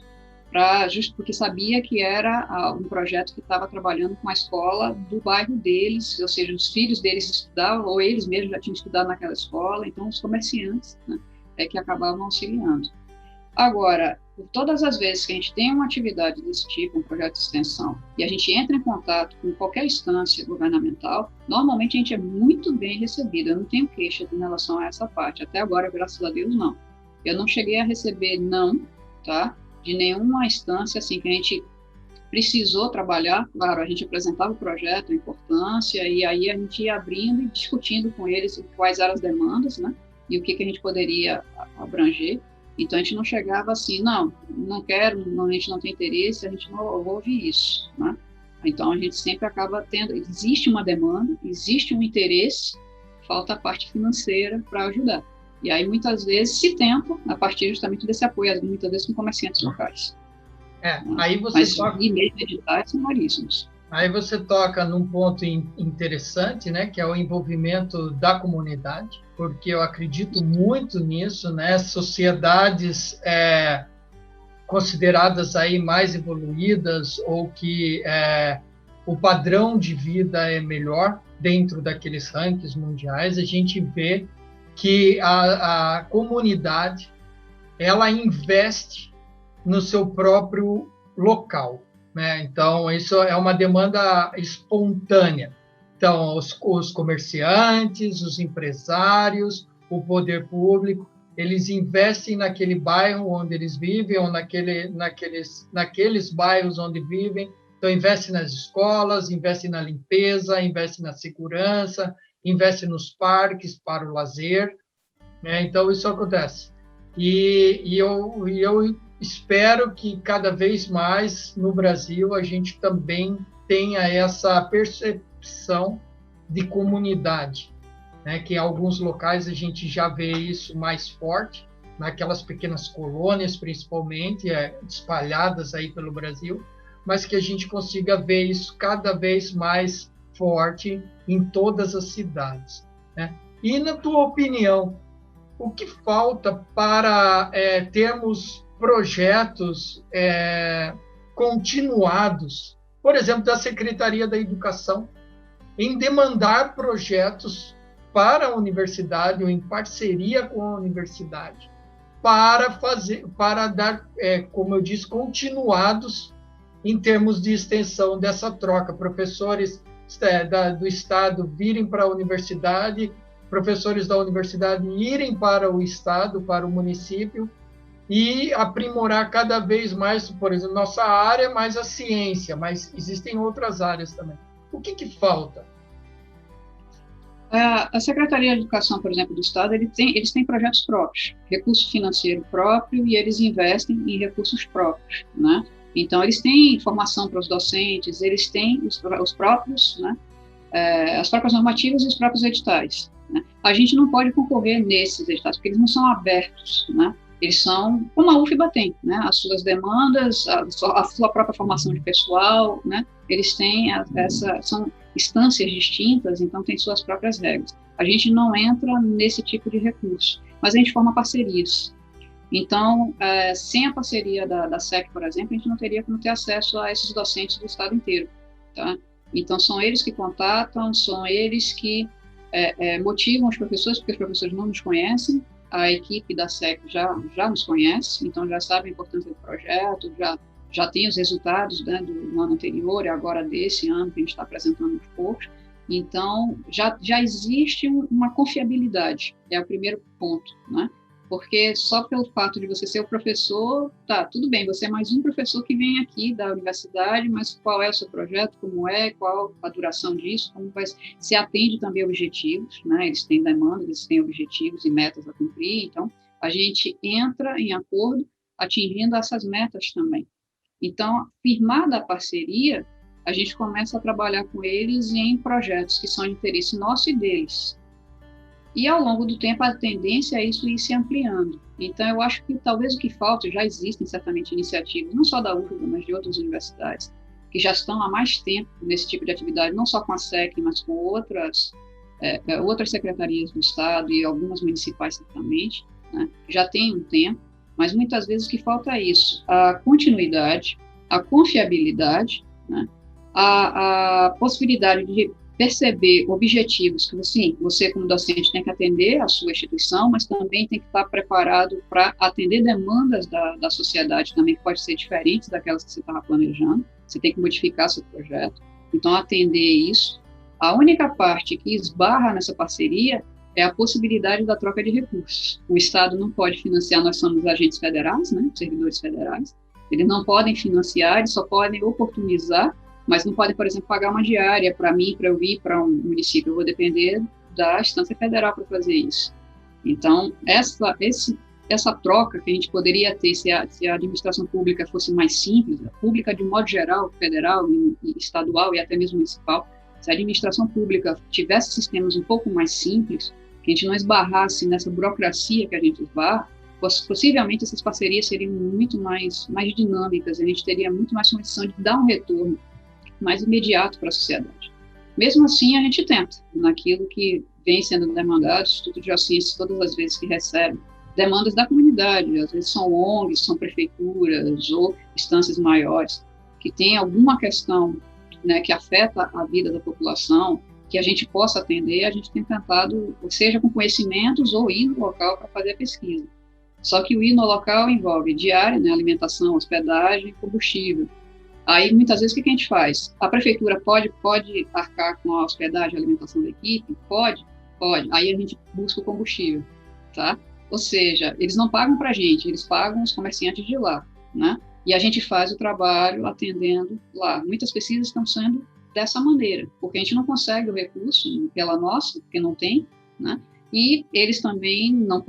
justo porque sabia que era um projeto que estava trabalhando com a escola do bairro deles, ou seja, os filhos deles estudavam, ou eles mesmos já tinham estudado naquela escola, então os comerciantes, né, que acabavam auxiliando. Agora, por todas as vezes que a gente tem uma atividade desse tipo, um projeto de extensão, e a gente entra em contato com qualquer instância governamental, normalmente a gente é muito bem recebido. Eu não tenho queixa em relação a essa parte. Até agora, graças a Deus, não. Eu não cheguei a receber não, tá, de nenhuma instância assim que a gente precisou trabalhar. Claro, a gente apresentava o projeto, a importância, e aí a gente ia abrindo e discutindo com eles quais eram as demandas, né, e o que a gente poderia abranger. Então, a gente não chegava assim, não quero, a gente não tem interesse, a gente não ouve isso, né? Então, a gente sempre acaba tendo, existe uma demanda, existe um interesse, falta a parte financeira para ajudar. E aí, muitas vezes, se tenta, a partir justamente desse apoio, muitas vezes com comerciantes locais. Né? Aí você mas e mesmo editais são raríssimos. Aí você toca num ponto interessante, né, que é o envolvimento da comunidade, porque eu acredito muito nisso, né? Sociedades consideradas aí mais evoluídas ou que o padrão de vida é melhor dentro daqueles rankings mundiais, a gente vê que a comunidade ela investe no seu próprio local, né? Então, isso é uma demanda espontânea. Então, os comerciantes, os empresários, o poder público, eles investem naquele bairro onde eles vivem, ou naqueles bairros onde vivem. Então, investem nas escolas, investem na limpeza, investem na segurança, investem nos parques para o lazer, né? Então, isso acontece. E eu espero que cada vez mais no Brasil a gente também tenha essa percepção de comunidade, né? Que em alguns locais a gente já vê isso mais forte, naquelas pequenas colônias, principalmente, espalhadas aí pelo Brasil, mas que a gente consiga ver isso cada vez mais forte em todas as cidades, né? E, na tua opinião, o que falta para termos projetos continuados, por exemplo, da Secretaria da Educação, em demandar projetos para a universidade ou em parceria com a universidade, para dar, como eu disse, continuados em termos de extensão dessa troca. Professores do Estado virem para a universidade, professores da universidade irem para o Estado, para o município, e aprimorar cada vez mais, por exemplo, nossa área, mais a ciência, mas existem outras áreas também. O que falta? A Secretaria de Educação, por exemplo, do Estado, eles têm projetos próprios, recurso financeiro próprio, e eles investem em recursos próprios, né? Então, eles têm formação para os docentes, eles têm os próprios, né, as próprias normativas e os próprios editais, né? A gente não pode concorrer nesses editais, porque eles não são abertos, né? Eles são, como a UFBA tem, né, as suas demandas, a sua própria formação de pessoal, né? Eles têm são instâncias distintas, então tem suas próprias regras. A gente não entra nesse tipo de recurso, mas a gente forma parcerias. Então, sem a parceria da SEC, por exemplo, a gente não teria como ter acesso a esses docentes do estado inteiro, tá? Então, são eles que contatam, são eles que motivam os professores, porque os professores não nos conhecem, a equipe da SEC já nos conhece, então já sabe a importância do projeto, já tem os resultados, né, do ano anterior e agora desse ano que a gente está apresentando aos poucos. Então, já existe uma confiabilidade, é o primeiro ponto, né? Porque só pelo fato de você ser o professor, tá, tudo bem, você é mais um professor que vem aqui da universidade, mas qual é o seu projeto, qual a duração disso, se atende também a objetivos, né? Eles têm demandas, eles têm objetivos e metas a cumprir, então a gente entra em acordo atingindo essas metas também. Então, firmada a parceria, a gente começa a trabalhar com eles em projetos que são de interesse nosso e deles. E, ao longo do tempo, a tendência é isso ir se ampliando. Então, eu acho que talvez o que falta, já existem certamente iniciativas, não só da UFBA, mas de outras universidades, que já estão há mais tempo nesse tipo de atividade, não só com a SEC, mas com outras secretarias do Estado e algumas municipais, certamente, né? Já tem um tempo, mas muitas vezes o que falta é isso, a continuidade, a confiabilidade, né? A possibilidade de perceber objetivos que você como docente tem que atender à sua instituição, mas também tem que estar preparado para atender demandas da sociedade também, que pode ser diferentes daquelas que você estava planejando, você tem que modificar seu projeto, então atender isso. A única parte que esbarra nessa parceria é a possibilidade da troca de recursos. O Estado não pode financiar, nós somos agentes federais, né, servidores federais, eles não podem financiar, eles só podem oportunizar, mas não podem, por exemplo, pagar uma diária para mim, para eu ir para um município. Eu vou depender da instância federal para fazer isso. Então, essa troca que a gente poderia ter se a administração pública fosse mais simples, a pública de modo geral, federal, e estadual e até mesmo municipal, se a administração pública tivesse sistemas um pouco mais simples, que a gente não esbarrasse nessa burocracia que a gente esbarra, possivelmente essas parcerias seriam muito mais dinâmicas, a gente teria muito mais condição de dar um retorno mais imediato para a sociedade. Mesmo assim, a gente tenta, naquilo que vem sendo demandado, o Instituto de Geociências, todas as vezes que recebe demandas da comunidade, às vezes são ONGs, são prefeituras ou instâncias maiores, que tem alguma questão, né, que afeta a vida da população, que a gente possa atender, a gente tem tentado, seja com conhecimentos ou ir no local para fazer a pesquisa. Só que o ir no local envolve diária, né, alimentação, hospedagem, combustível. Aí, muitas vezes, o que a gente faz? A prefeitura pode arcar com a hospedagem e a alimentação da equipe? Pode. Aí a gente busca o combustível, tá? Ou seja, eles não pagam para a gente, eles pagam os comerciantes de lá, né? E a gente faz o trabalho atendendo lá. Muitas pesquisas estão sendo dessa maneira, porque a gente não consegue o recurso pela nossa, porque não tem, né? E eles também não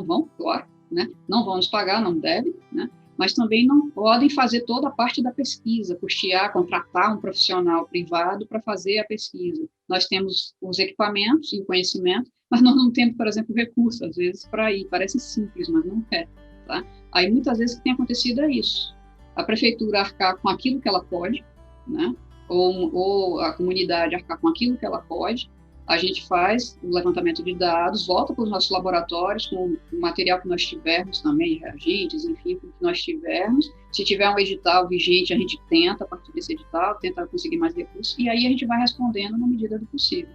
vão, claro, né? Não vão nos pagar, não devem, né? Mas também não podem fazer toda a parte da pesquisa, custear, contratar um profissional privado para fazer a pesquisa. Nós temos os equipamentos e o conhecimento, mas nós não temos, por exemplo, recursos, às vezes, para ir. Parece simples, mas não é. Tá? Aí, muitas vezes, o que tem acontecido é isso. A prefeitura arcar com aquilo que ela pode, né? ou a comunidade arcar com aquilo que ela pode, a gente faz o levantamento de dados, volta para os nossos laboratórios com o material que nós tivermos também, reagentes, enfim, com o que nós tivermos. Se tiver um edital vigente, a gente tenta, a partir desse edital, tenta conseguir mais recursos, e aí a gente vai respondendo na medida do possível.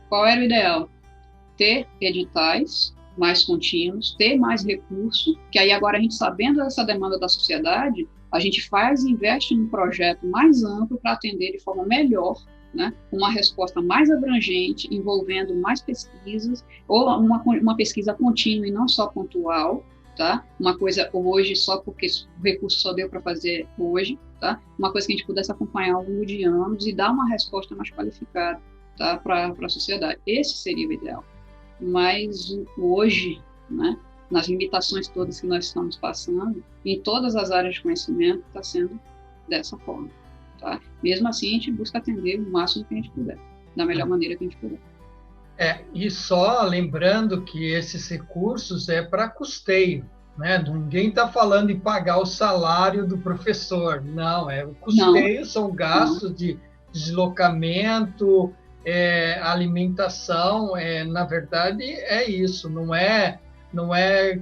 Qual era o ideal? Ter editais mais contínuos, ter mais recurso, que aí agora a gente, sabendo dessa demanda da sociedade, a gente investe num projeto mais amplo para atender de forma melhor, né, uma resposta mais abrangente, envolvendo mais pesquisas, ou uma pesquisa contínua e não só pontual, tá? Uma coisa hoje, só porque o recurso só deu para fazer hoje, tá? Uma coisa que a gente pudesse acompanhar ao longo de anos e dar uma resposta mais qualificada, tá, para a sociedade. Esse seria o ideal. Mas hoje, né, nas limitações todas que nós estamos passando, em todas as áreas de conhecimento, está sendo dessa forma. Tá? Mesmo assim, a gente busca atender o máximo que a gente puder, da melhor maneira que a gente puder. E só lembrando que esses recursos é para custeio, né? Ninguém está falando em pagar o salário do professor, não, o custeio, são gastos de deslocamento, alimentação, na verdade é isso, não é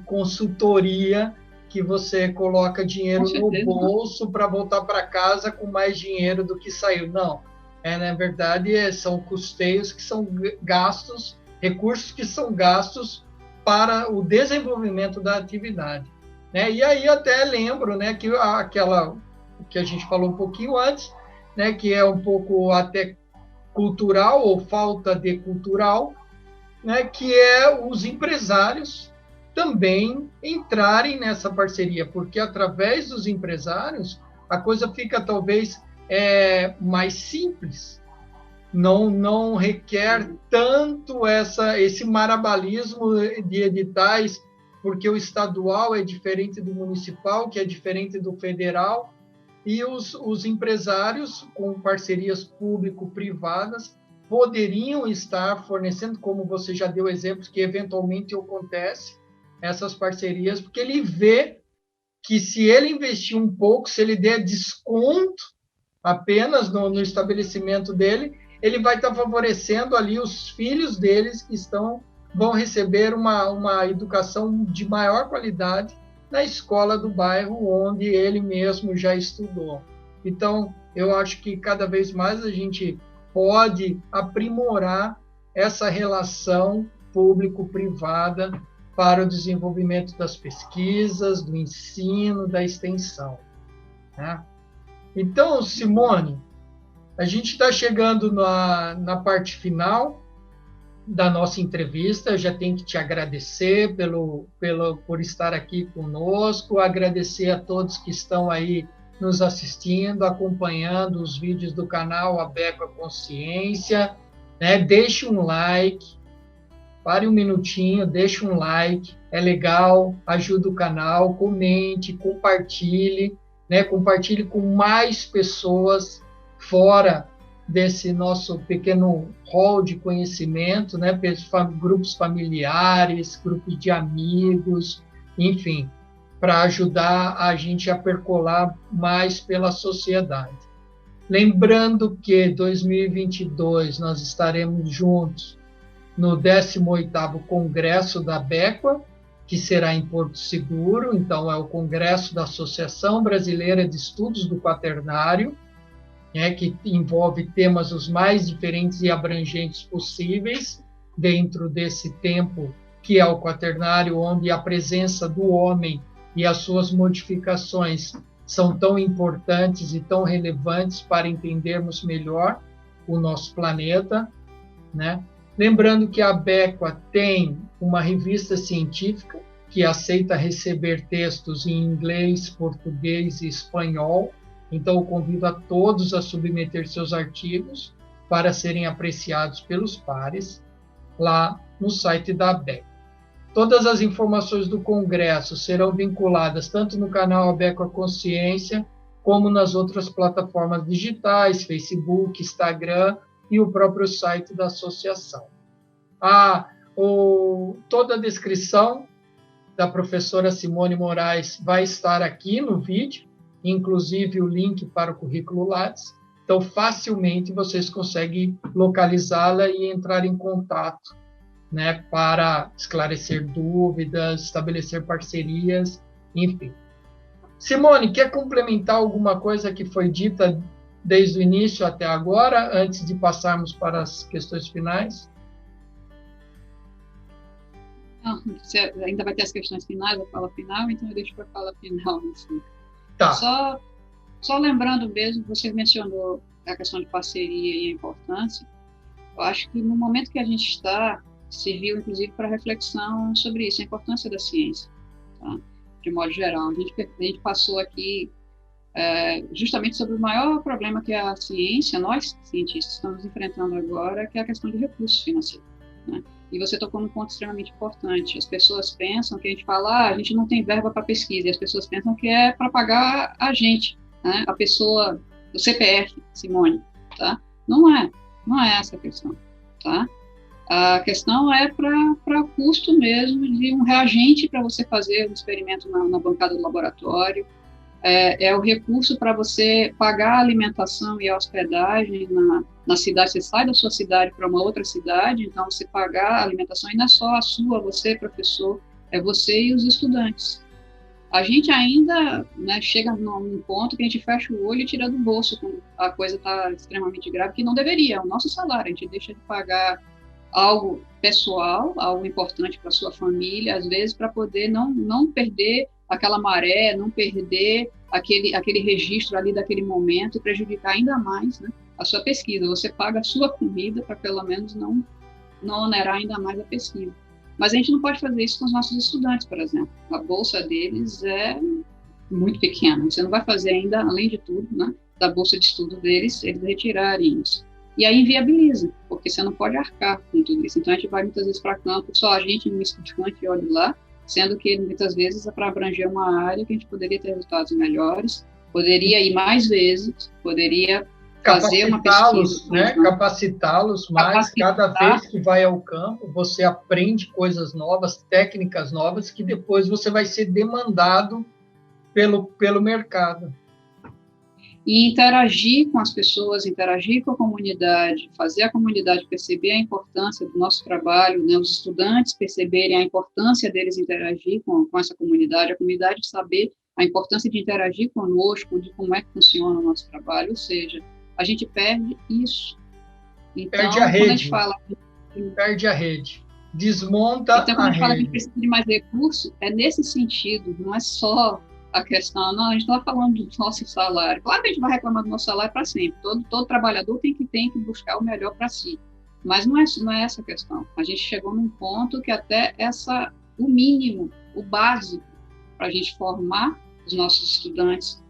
consultoria que você coloca dinheiro no bolso para voltar para casa com mais dinheiro do que saiu, não. Na verdade, são custeios que são gastos, recursos que são gastos para o desenvolvimento da atividade, né? E aí até lembro, né, que aquela que a gente falou um pouquinho antes, né, que é um pouco até cultural ou falta de cultural, né, que é os empresários também entrarem nessa parceria, porque através dos empresários a coisa fica talvez mais simples, não requer tanto esse marabalismo de editais, porque o estadual é diferente do municipal, que é diferente do federal, e os empresários, com parcerias público-privadas, poderiam estar fornecendo, como você já deu exemplos, que eventualmente acontece, essas parcerias, porque ele vê que se ele investir um pouco, se ele der desconto apenas no estabelecimento dele, ele vai estar favorecendo ali os filhos deles que vão receber uma educação de maior qualidade na escola do bairro onde ele mesmo já estudou. Então, eu acho que cada vez mais a gente pode aprimorar essa relação público-privada para o desenvolvimento das pesquisas, do ensino, da extensão, né? Então, Simone, a gente está chegando na parte final da nossa entrevista. Eu já tenho que te agradecer por estar aqui conosco, agradecer a todos que estão aí nos assistindo, acompanhando os vídeos do canal Abeco Consciência, né? Deixe um like, pare um minutinho, deixe um like, é legal, ajuda o canal, comente, compartilhe, né? Compartilhe com mais pessoas fora desse nosso pequeno hall de conhecimento, né? Grupos familiares, grupos de amigos, enfim, para ajudar a gente a percolar mais pela sociedade. Lembrando que 2022 nós estaremos juntos no 18º Congresso da Abequa, que será em Porto Seguro. Então, é o Congresso da Associação Brasileira de Estudos do Quaternário, né, que envolve temas os mais diferentes e abrangentes possíveis dentro desse tempo que é o quaternário, onde a presença do homem e as suas modificações são tão importantes e tão relevantes para entendermos melhor o nosso planeta, né? Lembrando que a Abequa tem uma revista científica que aceita receber textos em inglês, português e espanhol. Então, eu convido a todos a submeter seus artigos para serem apreciados pelos pares lá no site da Abequa. Todas as informações do Congresso serão vinculadas tanto no canal Abequa Consciência, como nas outras plataformas digitais, Facebook, Instagram e o próprio site da associação. Toda a descrição da professora Simone Moraes vai estar aqui no vídeo, inclusive o link para o currículo Lattes. Então, facilmente vocês conseguem localizá-la e entrar em contato, né, para esclarecer dúvidas, estabelecer parcerias, enfim. Simone, quer complementar alguma coisa que foi dita desde o início até agora, antes de passarmos para as questões finais? Não, você ainda vai ter as questões finais, a fala final, então eu deixo para a fala final. Assim. Tá. Só lembrando mesmo, você mencionou a questão de parceria e a importância. Eu acho que no momento que a gente está, serviu inclusive para reflexão sobre isso, a importância da ciência, tá? De modo geral. A gente passou aqui justamente sobre o maior problema que a ciência, nós cientistas, estamos enfrentando agora, que é a questão de recursos financeiros, né? E você tocou num ponto extremamente importante. As pessoas pensam que a gente fala, a gente não tem verba para pesquisa, e as pessoas pensam que é para pagar a gente, né? A pessoa, o CPF, Simone, tá? Não é essa a questão, tá? A questão é para o custo mesmo de um reagente para você fazer um experimento na bancada do laboratório, é o recurso para você pagar a alimentação e a hospedagem na cidade. Você sai da sua cidade para uma outra cidade, então você pagar a alimentação, e não é só a sua, você, professor, é você e os estudantes. A gente ainda, né, chega num ponto que a gente fecha o olho e tira do bolso quando a coisa está extremamente grave, que não deveria, é o nosso salário, a gente deixa de pagar algo pessoal, algo importante para a sua família, às vezes para poder não perder aquela maré, não perder aquele registro ali daquele momento e prejudicar ainda mais, né, a sua pesquisa. Você paga a sua comida para pelo menos não onerar ainda mais a pesquisa. Mas a gente não pode fazer isso com os nossos estudantes, por exemplo. A bolsa deles é muito pequena. Você não vai fazer ainda, além de tudo, né, da bolsa de estudo deles, eles retirarem isso. E aí inviabiliza, porque você não pode arcar com tudo isso. Então a gente vai muitas vezes para campo, só a gente, um estudante, olha lá, sendo que muitas vezes é para abranger uma área que a gente poderia ter resultados melhores, poderia ir mais vezes, poderia fazer uma pesquisa, né? Capacitá-los mais. Cada vez que vai ao campo, você aprende coisas novas, técnicas novas, que depois você vai ser demandado pelo mercado. E interagir com as pessoas, interagir com a comunidade, fazer a comunidade perceber a importância do nosso trabalho, né? Os estudantes perceberem a importância deles interagir com essa comunidade, a comunidade saber a importância de interagir conosco, de como é que funciona o nosso trabalho, ou seja, a gente perde isso. Então, perde a rede. Quando a gente fala... Perde a rede. Desmonta então, quando a gente fala que a gente precisa de mais recurso, é nesse sentido, não é só a questão, não, a gente está falando do nosso salário. Claro que a gente vai reclamar do nosso salário para sempre. Todo trabalhador tem que buscar o melhor para si. Mas não é essa a questão. A gente chegou num ponto que até o mínimo, o básico, para a gente formar os nossos estudantes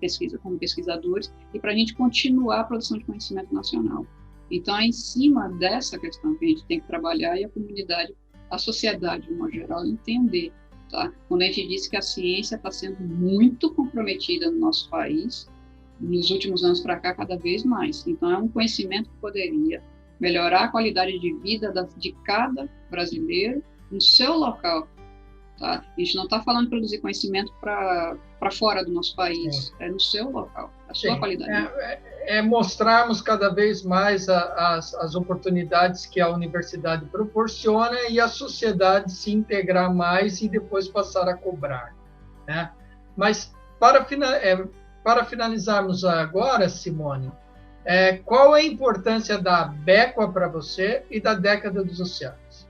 como pesquisadores e para a gente continuar a produção de conhecimento nacional. Então, é em cima dessa questão que a gente tem que trabalhar e a comunidade, a sociedade, de modo geral, entender. Tá? Quando a gente diz que a ciência está sendo muito comprometida no nosso país, nos últimos anos para cá, cada vez mais. Então, é um conhecimento que poderia melhorar a qualidade de vida de cada brasileiro no seu local. Tá? A gente não está falando de produzir conhecimento para fora do nosso país, é no seu local, a sua qualidade. Mostrarmos cada vez mais as oportunidades que a universidade proporciona e a sociedade se integrar mais e depois passar a cobrar, né? Mas para finalizarmos agora, Simone, qual é a importância da Abequa para você e da década dos oceanos?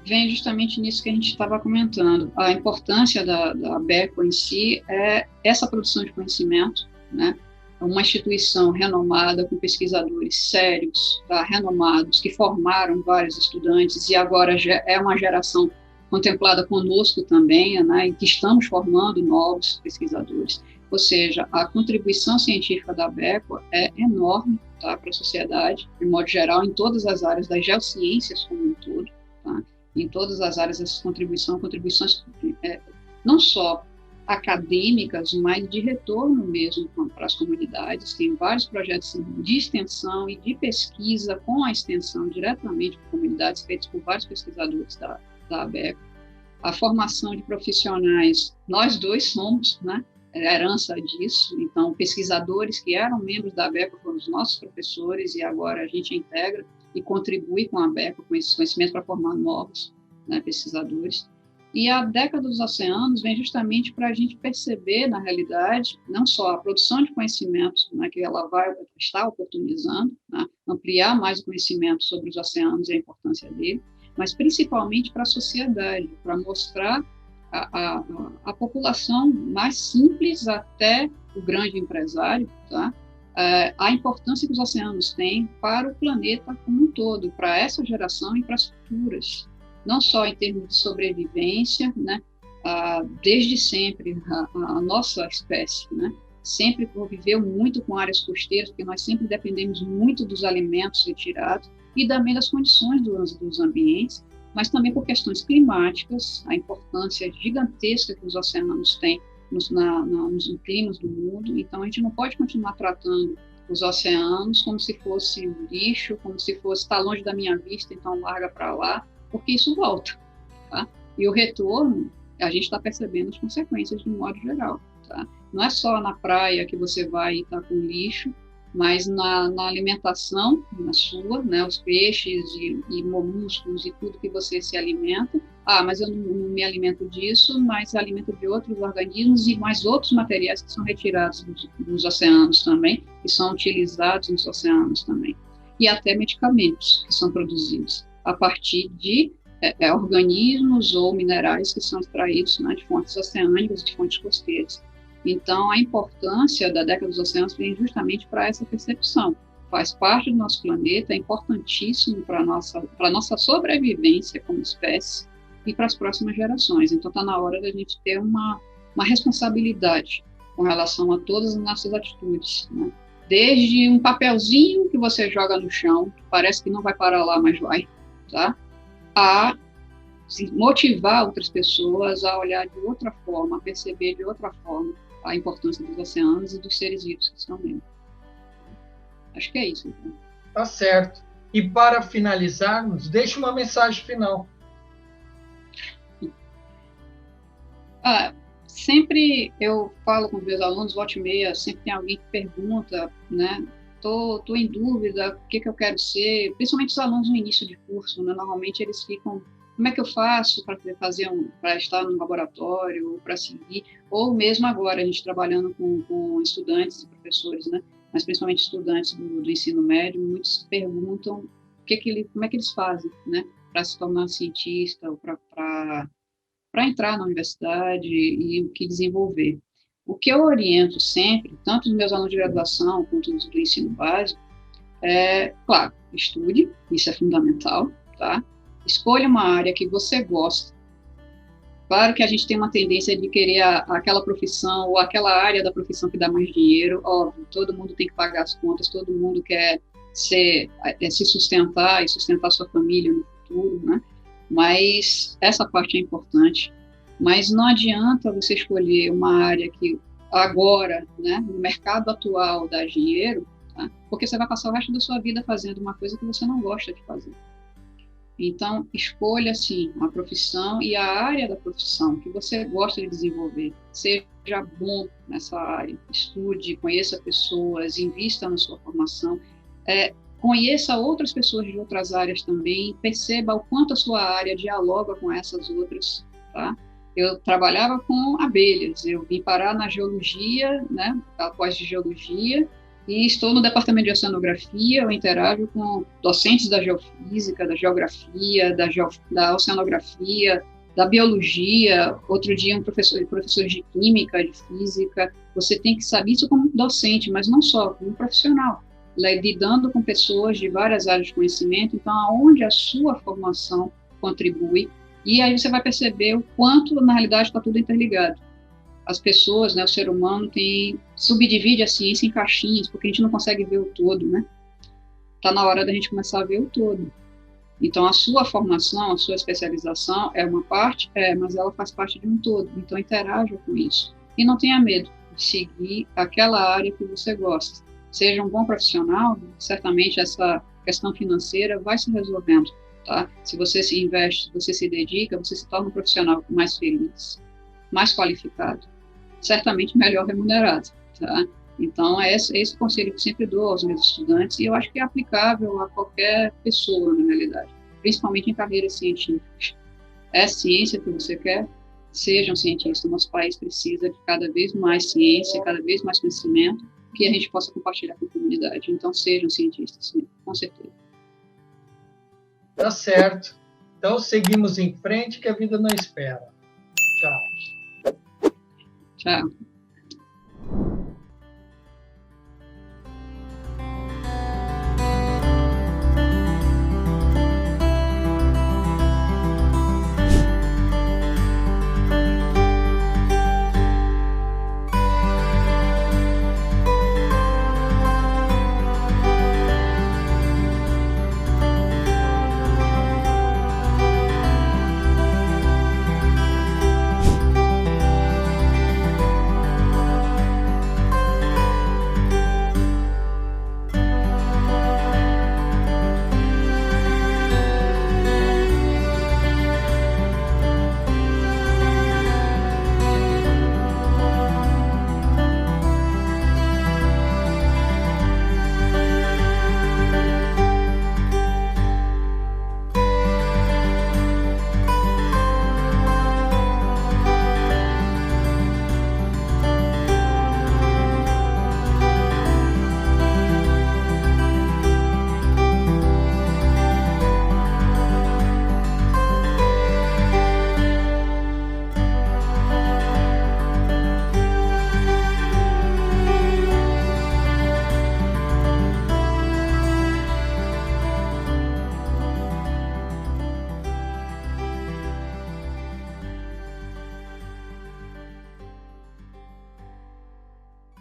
Vem justamente nisso que a gente estava comentando. A importância da Abequa em si é essa produção de conhecimento, né? Uma instituição renomada, com pesquisadores sérios, tá? Renomados, que formaram vários estudantes, e agora é uma geração contemplada conosco também, né? E que estamos formando novos pesquisadores. Ou seja, a contribuição científica da Abequa é enorme, tá? Para a sociedade, de modo geral, em todas as áreas das geociências como um todo, tá? Em todas as áreas dessas contribuições não só acadêmicas, mas de retorno mesmo para as comunidades. Tem vários projetos de extensão e de pesquisa com a extensão diretamente com comunidades, feitos por vários pesquisadores da Abequa. A formação de profissionais, nós dois somos, né, herança disso. Então, pesquisadores que eram membros da ABECO foram os nossos professores, e agora a gente integra e contribui com a ABECO, com esses conhecimentos, para formar novos, né, pesquisadores. E a década dos oceanos vem justamente para a gente perceber, na realidade, não só a produção de conhecimento, né, que ela vai estar oportunizando, né, ampliar mais o conhecimento sobre os oceanos e a importância dele, mas principalmente para a sociedade, para mostrar a população mais simples até o grande empresário, tá? A importância que os oceanos têm para o planeta como um todo, para essa geração e para as futuras, não só em termos de sobrevivência, né? Desde sempre a nossa espécie, né? Sempre conviveu muito com áreas costeiras, porque nós sempre dependemos muito dos alimentos retirados e também das condições dos ambientes, mas também por questões climáticas, a importância gigantesca que os oceanos têm nos climas do mundo. Então, a gente não pode continuar tratando os oceanos como se fosse um lixo, como se fosse, está longe da minha vista, então larga para lá, porque isso volta, tá? E o retorno, a gente está percebendo as consequências de um modo geral, tá? Não é só na praia que você vai estar com lixo, mas na alimentação, na sua, né, os peixes e molluscos e tudo que você se alimenta. Mas eu não me alimento disso, mas alimento de outros organismos e mais outros materiais que são retirados dos oceanos também, que são utilizados nos oceanos também. E até medicamentos que são produzidos a partir de organismos ou minerais que são extraídos, né, de fontes oceânicas e de fontes costeiras. Então, a importância da década dos oceanos vem justamente para essa percepção. Faz parte do nosso planeta, é importantíssimo para a nossa sobrevivência como espécie e para as próximas gerações. Então, está na hora da gente ter uma responsabilidade com relação a todas as nossas atitudes, né? Desde um papelzinho que você joga no chão, que parece que não vai parar lá, mas vai, tá? A motivar outras pessoas a olhar de outra forma, a perceber de outra forma a importância dos oceanos e dos seres vivos que estão nele. Acho que é isso, então. Tá certo. E para finalizarmos, deixe uma mensagem final. Sempre eu falo com os meus alunos, volta e meia, sempre tem alguém que pergunta, né? Tô em dúvida, o que eu quero ser, principalmente os alunos no início de curso, né? Normalmente eles ficam, como é que eu faço para estar no laboratório, ou para seguir, ou mesmo agora, a gente trabalhando com estudantes e professores, né? Mas principalmente estudantes do ensino médio, muitos perguntam como é que eles fazem, né? Para se tornar cientista, ou para entrar na universidade e o que desenvolver. O que eu oriento sempre, tanto os meus alunos de graduação quanto os do ensino básico, claro, estude, isso é fundamental, tá? Escolha uma área que você gosta. Claro que a gente tem uma tendência de querer aquela profissão ou aquela área da profissão que dá mais dinheiro, óbvio, todo mundo tem que pagar as contas, todo mundo quer se sustentar e sustentar sua família no futuro, né? Mas essa parte é importante. Mas não adianta você escolher uma área que agora, né, no mercado atual dá dinheiro, tá? Porque você vai passar o resto da sua vida fazendo uma coisa que você não gosta de fazer. Então, escolha, sim, a profissão e a área da profissão que você gosta de desenvolver. Seja bom nessa área, estude, conheça pessoas, invista na sua formação, conheça outras pessoas de outras áreas também, perceba o quanto a sua área dialoga com essas outras, tá? Eu trabalhava com abelhas, eu vim parar na geologia, né, após de geologia, e estou no departamento de oceanografia, eu interajo com docentes da geofísica, da geografia, da oceanografia, da biologia, outro dia professores de química, de física. Você tem que saber isso como docente, mas não só, como profissional, lidando com pessoas de várias áreas de conhecimento, então aonde a sua formação contribui, e aí você vai perceber o quanto, na realidade, está tudo interligado. As pessoas, né, o ser humano subdivide a ciência em caixinhas, porque a gente não consegue ver o todo, né? Está na hora da gente começar a ver o todo. Então, a sua formação, a sua especialização é uma parte, mas ela faz parte de um todo. Então, interaja com isso. E não tenha medo de seguir aquela área que você gosta. Seja um bom profissional, certamente essa questão financeira vai se resolvendo, tá? Se você se investe, se você se dedica, você se torna um profissional mais feliz, mais qualificado. certamente melhor remunerado, tá? Então, é esse conselho que eu sempre dou aos meus estudantes, e eu acho que é aplicável a qualquer pessoa, na realidade, principalmente em carreiras científicas. É ciência que você quer? Seja um cientista. O nosso país precisa de cada vez mais ciência, cada vez mais conhecimento, que a gente possa compartilhar com a comunidade. Então, sejam cientistas, sim, com certeza. Tá certo. Então, seguimos em frente, que a vida não espera. Tchau. Tchau.